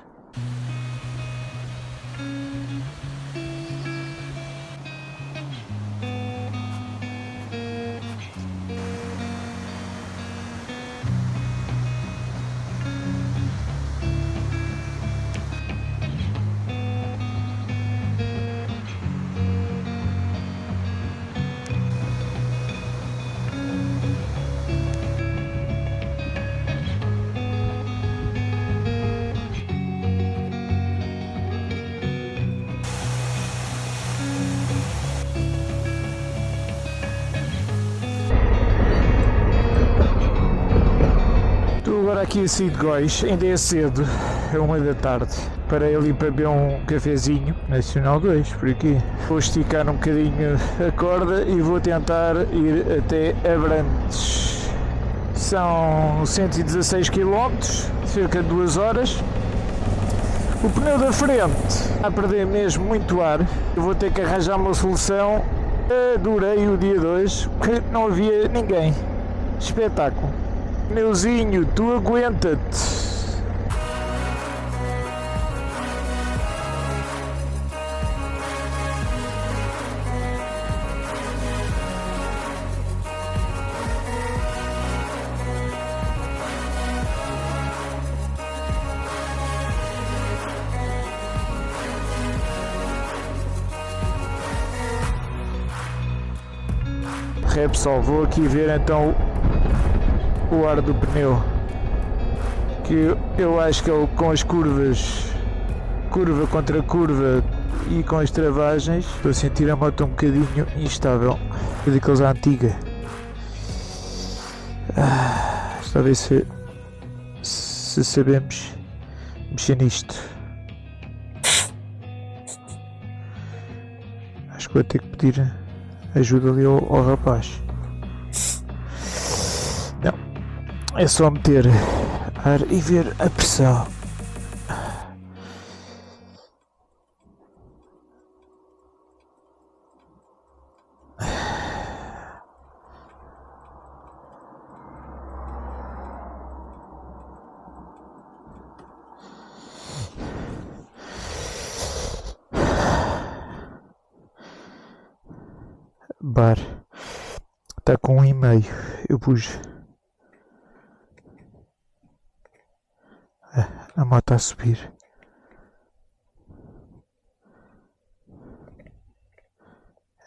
Agora aqui a sair de Góis, ainda é cedo, é 1 da tarde. Parei ali para beber um cafezinho, Nacional 2, por aqui. Vou esticar um bocadinho a corda e vou tentar ir até Abrantes. São 116 km, cerca de 2 horas. O pneu da frente está a perder mesmo muito ar. Eu vou ter que arranjar uma solução. Adorei o dia 2, porque não havia ninguém. Espetáculo. Pneuzinho, tu aguenta-te. Repsol, vou aqui ver então o ar do pneu, que eu acho que ele com as curvas, curva contra curva e com as travagens, estou a sentir a moto um bocadinho instável, é daqueles à antiga. Está a ver se sabemos mexer nisto. Acho que vou ter que pedir ajuda ali ao rapaz. É só meter ar e ver a pressão. Bar está com 1,5. Eu pus. A moto a subir.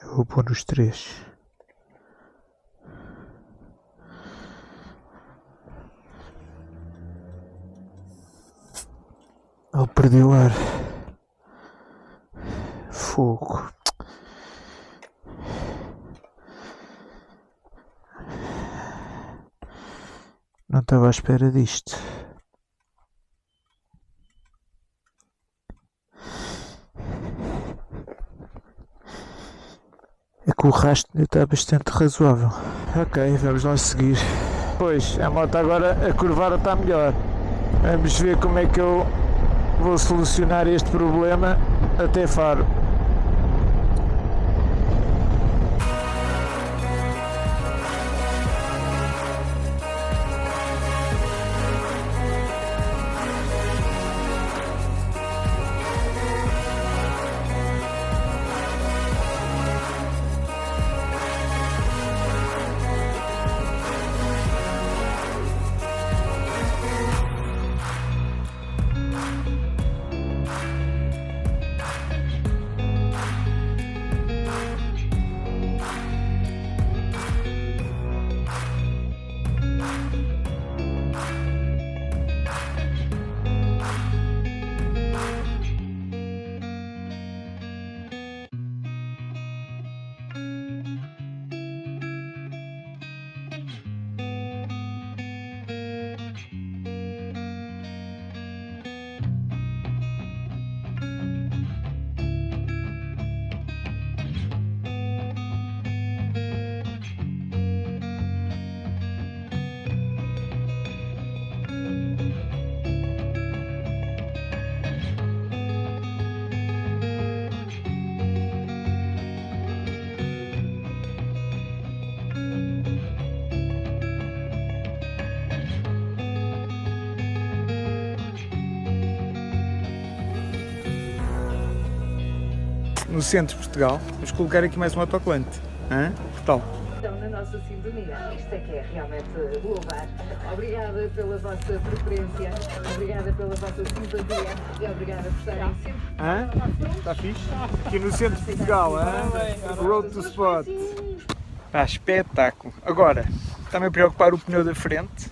Eu vou pôr nos 3. Ele perdeu o ar. Fogo. Não estava à espera disto. É que o rastro ainda está bastante razoável. Ok, vamos lá seguir. Pois, a moto agora a curvar está melhor. Vamos ver como é que eu vou solucionar este problema até Faro. no centro de Portugal. Vamos colocar aqui mais um autocolante. Que tal? Estão na nossa sintonia. Isto é que é realmente louvar. Obrigada pela vossa preferência, obrigada pela vossa simpatia e obrigada por estarem sempre. Está fixe? Aqui no centro de Portugal, Road to Spot. Espetáculo. Agora, está-me a preocupar o pneu da frente.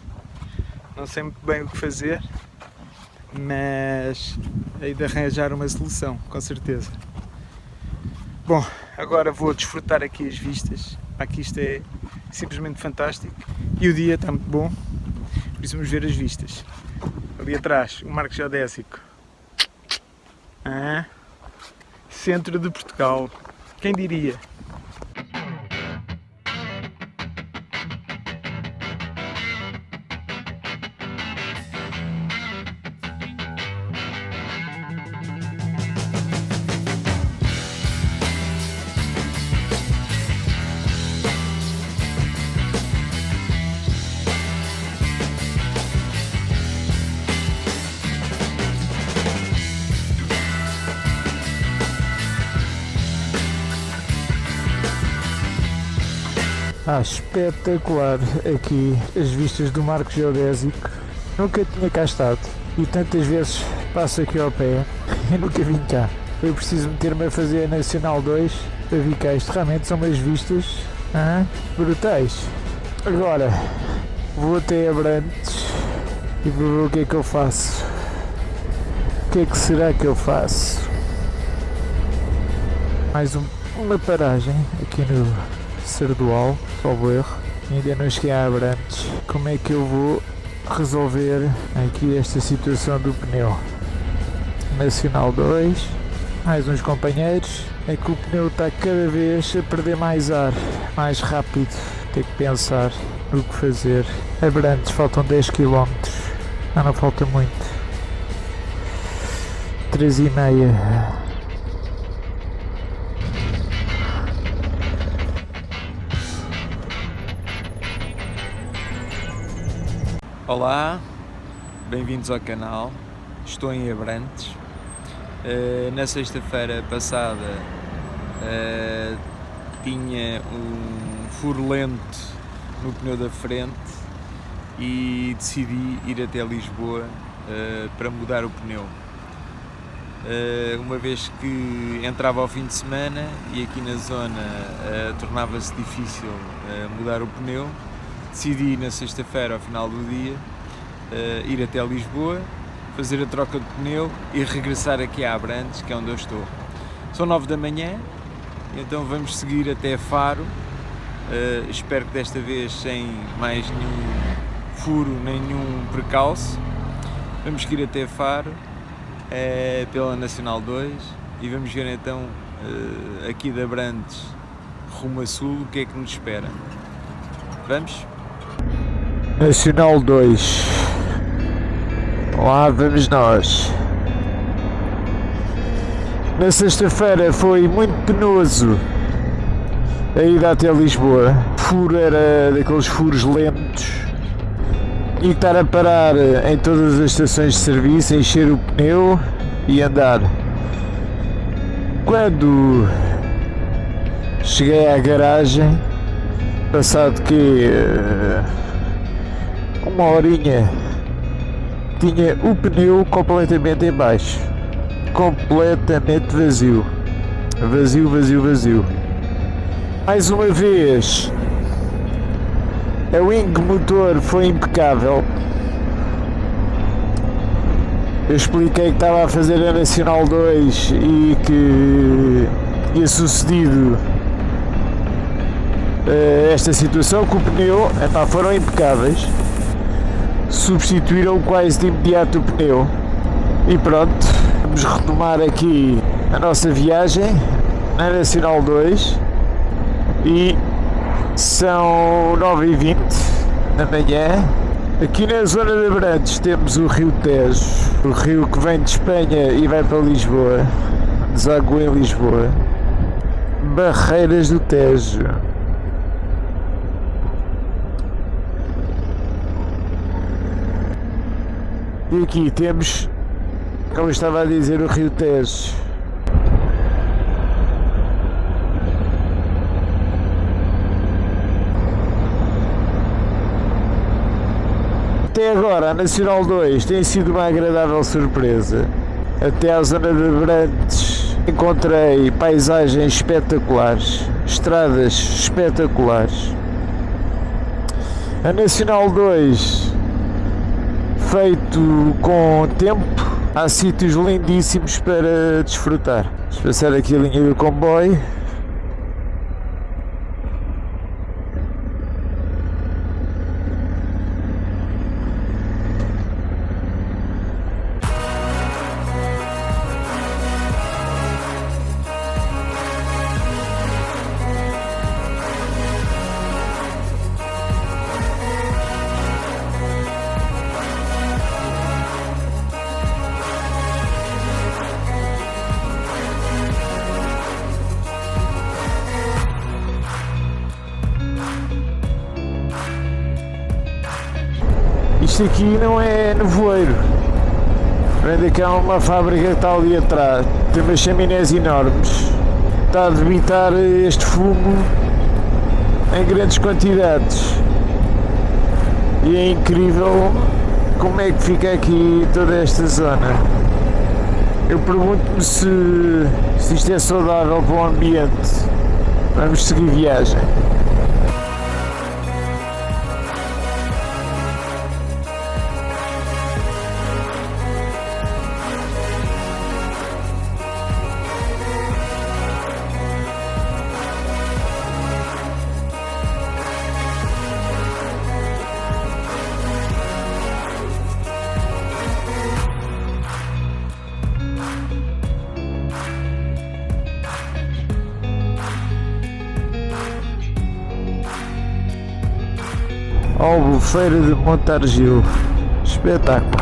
Não sei muito bem o que fazer, mas hei de arranjar uma solução, com certeza. Bom, agora vou desfrutar aqui as vistas. Aqui isto é simplesmente fantástico e o dia está muito bom, por isso vamos ver as vistas. Ali atrás, o Marco Geodésico. Centro de Portugal. Quem diria? Espetacular aqui as vistas do Marco Geodésico. Nunca tinha cá estado e tantas vezes passo aqui ao pé e nunca vim cá. Eu preciso meter-me a fazer a Nacional 2 para vir cá. Isto realmente são umas vistas brutais. Agora vou até Abrantes e vou ver o que é que eu faço. O que é que será que eu faço? Mais uma paragem aqui no Sardual, salvo erro. Ainda não cheguei a Abrantes. Como é que eu vou resolver aqui esta situação do pneu? Nacional 2, mais uns companheiros. É que o pneu está cada vez a perder mais ar, mais rápido. Tenho que pensar no que fazer. Abrantes, faltam 10 km. Não falta muito. 3,5. Olá, bem-vindos ao canal. Estou em Abrantes. Na sexta-feira passada tinha um furo lento no pneu da frente e decidi ir até Lisboa para mudar o pneu. Uma vez que entrava ao fim de semana e aqui na zona tornava-se difícil mudar o pneu, decidi na sexta-feira, ao final do dia, ir até Lisboa, fazer a troca de pneu e regressar aqui a Abrantes, que é onde eu estou. São 9 da manhã, então vamos seguir até Faro. Espero que desta vez sem mais nenhum furo, nenhum percalço. Vamos seguir até Faro, pela Nacional 2, e vamos ver então aqui de Abrantes rumo a Sul o que é que nos espera. Vamos? Nacional 2. Lá vamos nós. Na sexta-feira foi muito penoso a ida até Lisboa. O furo era daqueles furos lentos. Tinha que estar a parar em todas as estações de serviço, encher o pneu e andar. Quando cheguei à garagem, passado que uma horinha, tinha o pneu completamente em baixo, completamente vazio, vazio. Mais uma vez, a wing motor foi impecável. Eu expliquei que estava a fazer a Nacional 2 e que tinha sucedido esta situação, que o pneu foram impecáveis, substituíram quase de imediato o pneu e pronto, vamos retomar aqui a nossa viagem na Nacional 2 e são 9h20 da manhã. Aqui na zona de Abrantes temos o Rio Tejo, o rio que vem de Espanha e vai para Lisboa, deságua em Lisboa. Barreiras do Tejo. E aqui temos, como eu estava a dizer, o Rio Tejo. Até agora a Nacional 2 tem sido uma agradável surpresa. Até à zona de Abrantes encontrei paisagens espetaculares, estradas espetaculares. A Nacional 2, feito com tempo, há sítios lindíssimos para desfrutar. Vamos passar aqui a linha do comboio. Isto aqui não é nevoeiro. Vem cá uma fábrica que está ali atrás. Tem umas chaminés enormes. Está a debitar este fumo em grandes quantidades. E é incrível como é que fica aqui toda esta zona. Eu pergunto-me se isto é saudável para o ambiente. Vamos seguir viagem. Albufeira de Montargil. Espetáculo.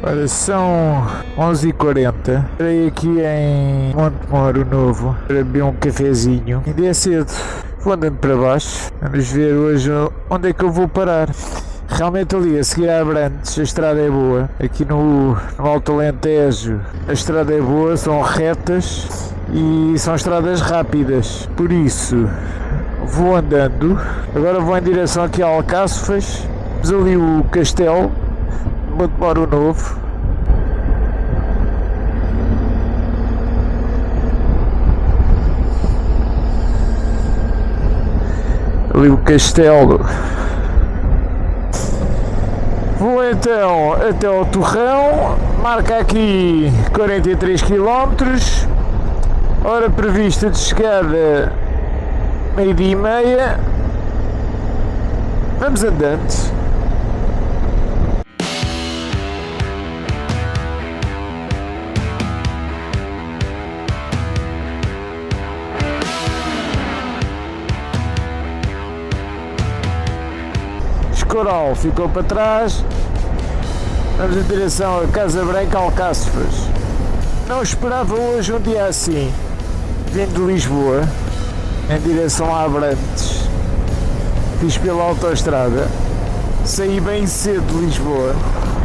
Ora, são 11h40. Estarei aqui em Montemoro Novo para beber um cafezinho. Ainda é cedo. Vou andando para baixo. Vamos ver hoje onde é que eu vou parar. Realmente ali a seguir a Abrantes a estrada é boa. Aqui no Alto Alentejo a estrada é boa, são retas e são estradas rápidas. Por isso vou andando. Agora vou em direção aqui a Alcáçovas. Temos ali o Castelo Montemoro Novo. Ali o castelo. Vou então até ao Torrão. Marca aqui 43 km. Hora prevista de chegada 12h30. Vamos andando. Coral ficou para trás. Vamos em direção a Casa Branca, Alcáçovas. Não esperava hoje um dia assim. Vindo de Lisboa em direção a Abrantes. Fiz pela autoestrada. Saí bem cedo de Lisboa.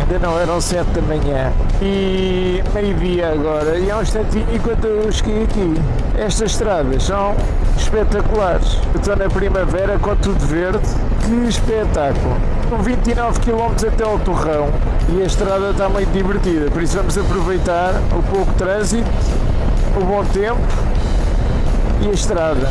Ainda não eram 7 da manhã. E meio-dia agora. E há um instantinho enquanto eu cheguei aqui. Estas estradas são espetaculares. Eu estou na primavera com tudo verde. Que espetáculo! Com 29 km até ao Torrão e a estrada está muito divertida, por isso vamos aproveitar o pouco trânsito, o bom tempo e a estrada.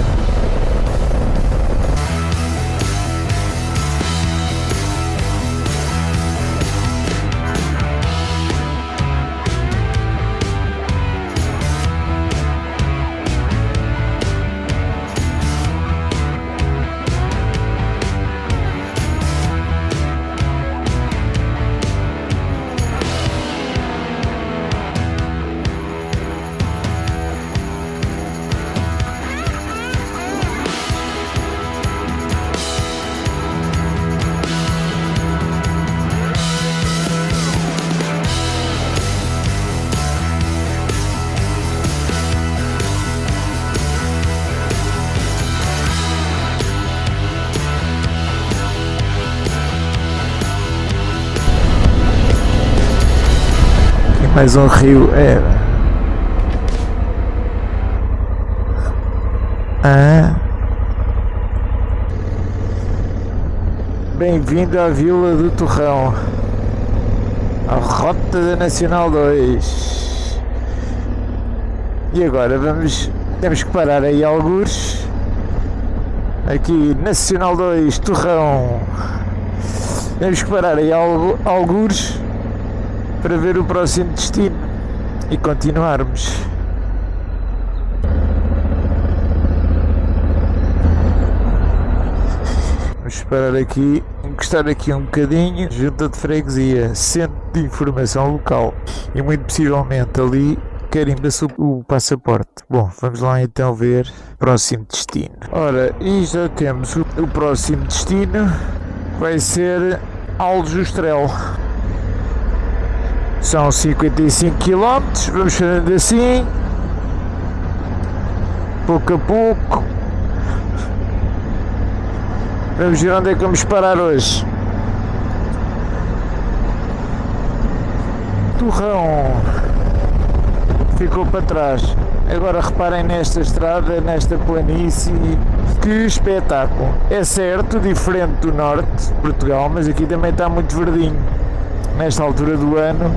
Mais um rio, é. Bem-vindo à Vila do Torrão, à rota da Nacional 2. E agora temos que parar aí algures. Aqui, Nacional 2, Torrão. Temos que parar aí algures para ver o próximo destino e continuarmos. Vamos parar aqui, encostar aqui um bocadinho. Junta de freguesia, centro de informação local, e muito possivelmente ali carimba-se o passaporte. Bom, vamos lá então ver o próximo destino. Ora, e já temos o próximo destino, vai ser Aljustrel. São 55 km, vamos fazendo assim, pouco a pouco. Vamos ver onde é que vamos parar hoje. Torrão ficou para trás. Agora reparem nesta estrada, nesta planície. Que espetáculo! É certo, diferente do norte de Portugal, mas aqui também está muito verdinho. Nesta altura do ano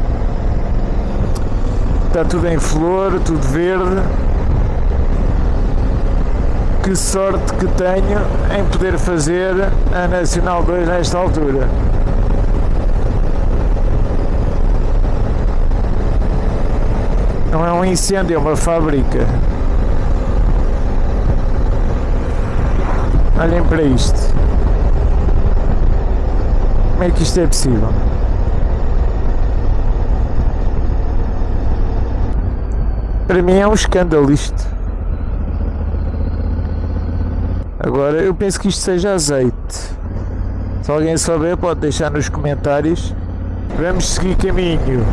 está tudo em flor, tudo verde. Que sorte que tenho em poder fazer a Nacional 2 nesta altura. Não é um incêndio, é uma fábrica. Olhem para isto. Como é que isto é possível? Para mim é um escândalo isto. Agora eu penso que isto seja azeite. Se alguém souber pode deixar nos comentários. Vamos seguir caminho.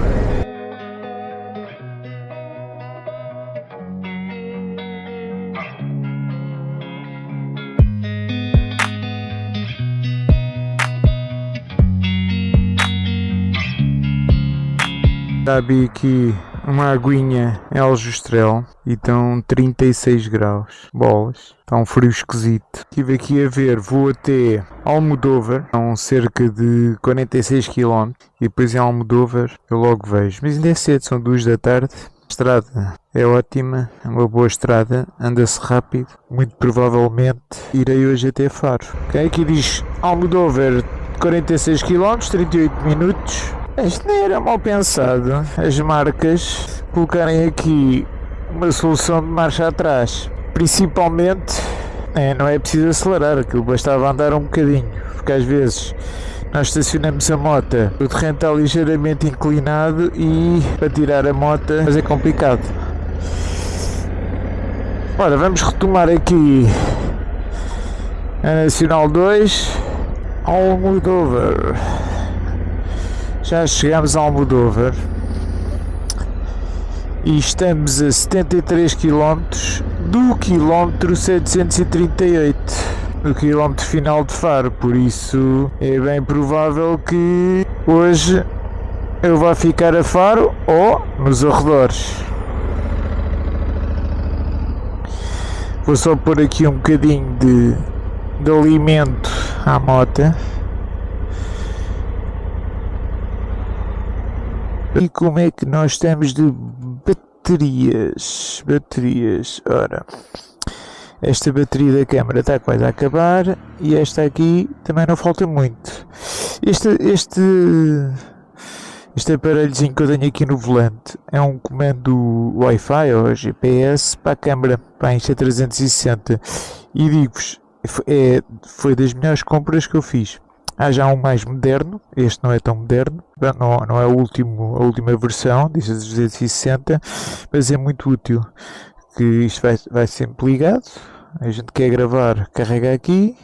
Já vi aqui uma aguinha em Aljustrel e estão 36 graus. Bolas. Está um frio esquisito. Estive aqui a ver, vou até Almodóvar, são cerca de 46 km, e depois em Almodóvar eu logo vejo. Mas ainda é cedo, são 2 da tarde. A estrada é ótima, é uma boa estrada, anda-se rápido. Muito provavelmente irei hoje até Faro. Okay? Aqui diz Almodóvar 46 km, 38 minutos. Isto nem era mal pensado, as marcas colocarem aqui uma solução de marcha atrás. Principalmente, não é preciso acelerar, aquilo bastava andar um bocadinho, porque às vezes nós estacionamos a moto, o terreno está ligeiramente inclinado e para tirar a moto é complicado. Ora, vamos retomar aqui a Nacional 2, Almodóvar. Já chegamos a Almodóvar e estamos a 73 km do quilómetro 738, no quilómetro final de Faro, por isso é bem provável que hoje eu vá ficar a Faro ou nos arredores. Vou só pôr aqui um bocadinho de alimento à moto. E como é que nós estamos de baterias? Ora, esta bateria da câmara está quase a acabar e esta aqui também não falta muito. Este aparelhozinho que eu tenho aqui no volante é um comando Wi-Fi ou GPS para a câmara, para a Insta360, e digo-vos, foi das melhores compras que eu fiz. Há já um mais moderno, este não é tão moderno, não é a última versão, diz a 260, mas é muito útil, que isto vai sempre ligado, a gente quer gravar, carrega aqui,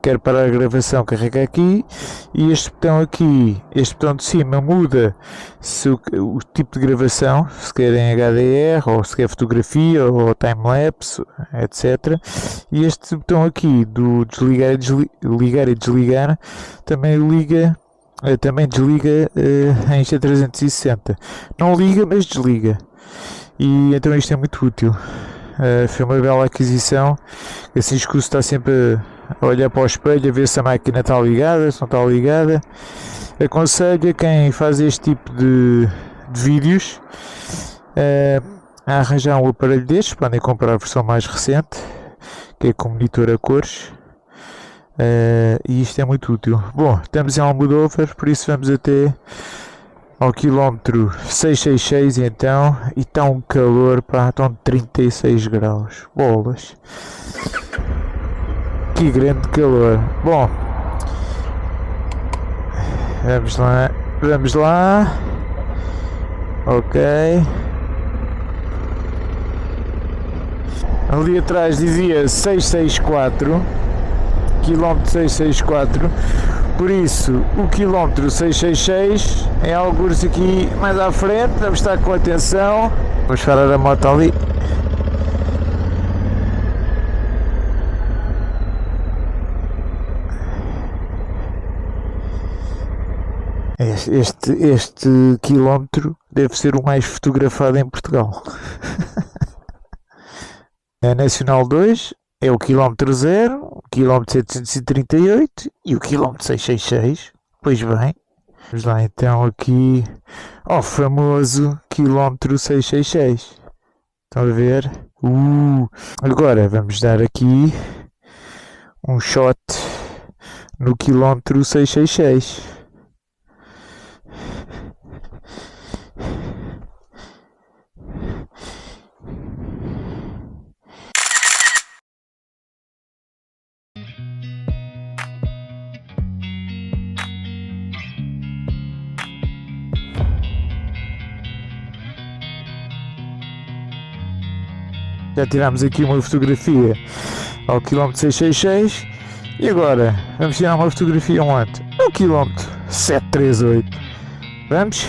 quer parar a gravação, carrega aqui, e este botão aqui, este botão de cima muda se o tipo de gravação, se querem HDR, ou se quer fotografia, ou time-lapse, etc. E este botão aqui do ligar e desligar também liga também desliga em Insta360. Não liga, mas desliga. E então isto é muito útil. Foi uma bela aquisição. Assim escuso está sempre a olhar para o espelho a ver se a máquina está ligada, se não está ligada. Aconselho a quem faz este tipo de vídeos a arranjar um aparelho destes. Podem comprar a versão mais recente, que é com monitor a cores. E isto é muito útil. Bom, estamos em Almodóvar, por isso vamos até ao quilómetro 666 então, e está um calor, pá, estão 36 graus, bolas, que grande calor. Bom, vamos lá, ok, ali atrás dizia 664, quilómetro 664, por isso o quilómetro 666 é algures aqui mais à frente. Vamos estar com atenção, vamos parar a moto ali. Este quilómetro deve ser o mais fotografado em Portugal. A Nacional 2 é o quilómetro 0, o quilómetro 738 e o quilómetro 666. Pois bem, vamos lá então aqui ao famoso quilómetro 666. Estão a ver? Agora vamos dar aqui um shot no quilómetro 666. Já tirámos aqui uma fotografia ao quilómetro 666 e agora vamos tirar uma fotografia onde? No quilómetro 738. Vamos?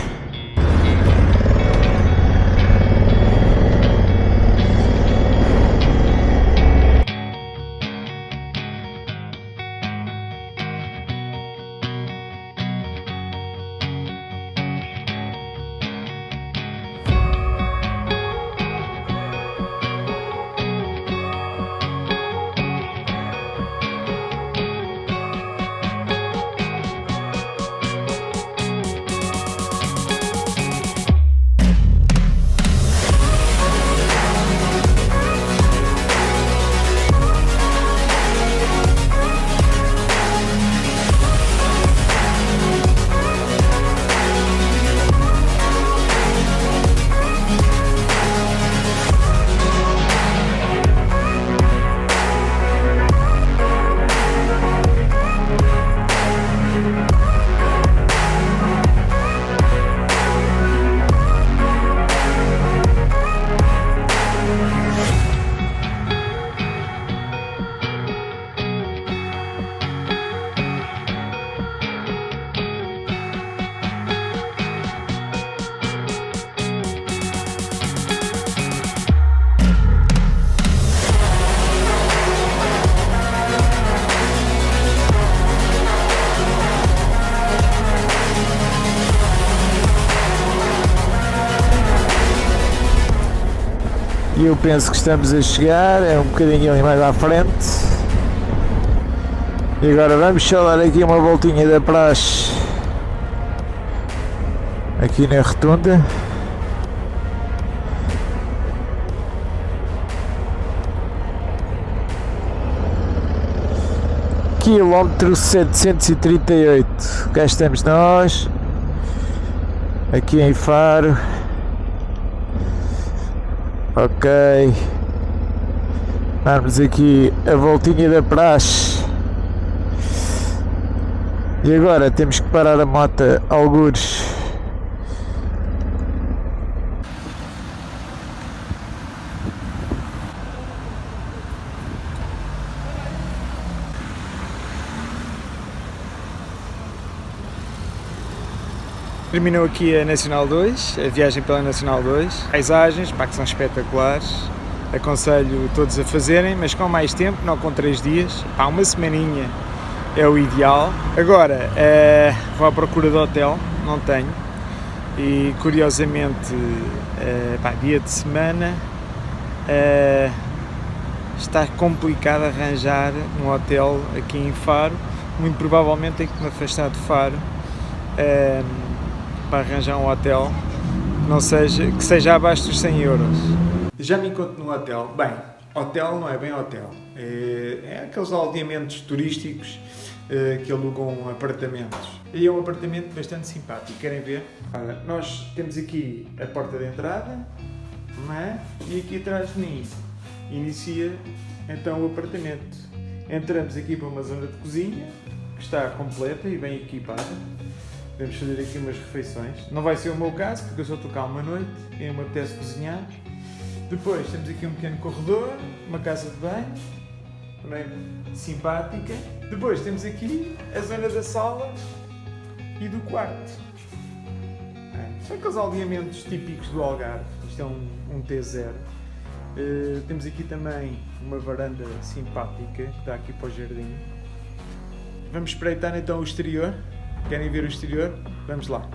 E eu penso que estamos a chegar, é um bocadinho ali mais à frente. E agora vamos só dar aqui uma voltinha da praxe aqui na rotunda. Quilómetro 738, cá estamos nós, aqui em Faro. Ok, vamos aqui a voltinha da praxe. E agora temos que parar a moto algures. Terminou aqui a Nacional 2, a viagem pela Nacional 2. Paisagens, pá, que são espetaculares. Aconselho todos a fazerem, mas com mais tempo, não com 3 dias. Pá, uma semaninha é o ideal. Agora, vou à procura de hotel, não tenho, e curiosamente, dia de semana, está complicado arranjar um hotel aqui em Faro. Muito provavelmente tenho que me afastar de Faro para arranjar um hotel que seja abaixo dos 100 euros. Já me encontro no hotel. Bem, hotel não é bem hotel, é aqueles aldeamentos turísticos que alugam apartamentos. E é um apartamento bastante simpático, querem ver? Ora, nós temos aqui a porta de entrada, não é? E aqui atrás de mim inicia então o apartamento. Entramos aqui para uma zona de cozinha que está completa e bem equipada. Podemos fazer aqui umas refeições. Não vai ser o meu caso, porque eu só estou cá uma noite e me apetece cozinhar. Depois temos aqui um pequeno corredor, uma casa de banho, também simpática. Depois temos aqui a zona da sala e do quarto. São aqueles aldeamentos típicos do Algarve. Isto é um T0. Temos aqui também uma varanda simpática que dá aqui para o jardim. Vamos espreitar então o exterior. Querem ver o exterior? Vamos lá.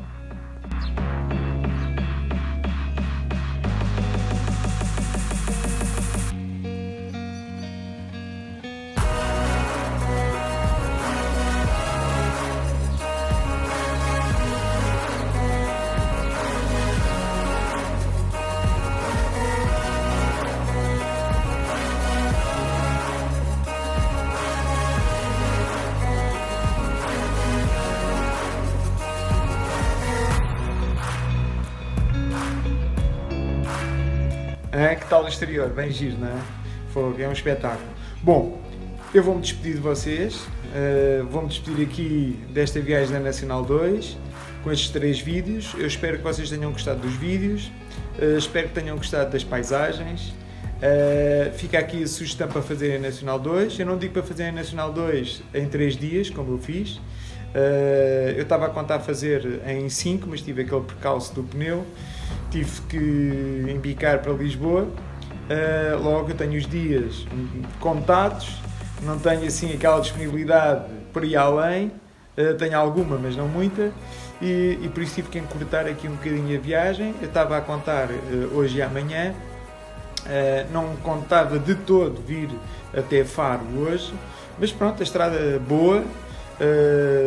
Que tal o exterior? Bem giro, não é? Fogo, é um espetáculo. Bom, eu vou-me despedir de vocês, vou-me despedir aqui desta viagem da Nacional 2, com estes 3 vídeos. Eu espero que vocês tenham gostado dos vídeos, espero que tenham gostado das paisagens. Fica aqui a sugestão para fazerem a Nacional 2. Eu não digo para fazerem a Nacional 2 em 3 dias, como eu fiz. Eu estava a contar fazer em 5, mas tive aquele percalço do pneu. Tive que embicar para Lisboa, logo eu tenho os dias contados, não tenho assim aquela disponibilidade para ir além, tenho alguma, mas não muita, e por isso tive que encurtar aqui um bocadinho a viagem. Eu estava a contar hoje e amanhã, não contava de todo vir até Faro hoje, mas pronto, a estrada boa,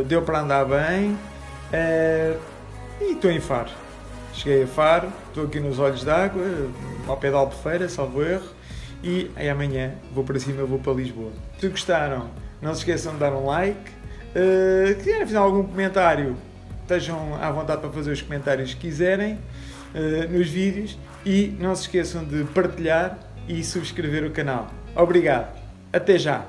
deu para andar bem, e estou em Faro. Cheguei a Faro, estou aqui nos Olhos d'Água, ao pé da Albufeira, salvo erro, e aí amanhã vou para cima, vou para Lisboa. Se gostaram, não se esqueçam de dar um like, se quiserem fazer algum comentário, estejam à vontade para fazer os comentários que quiserem nos vídeos, e não se esqueçam de partilhar e subscrever o canal. Obrigado, até já!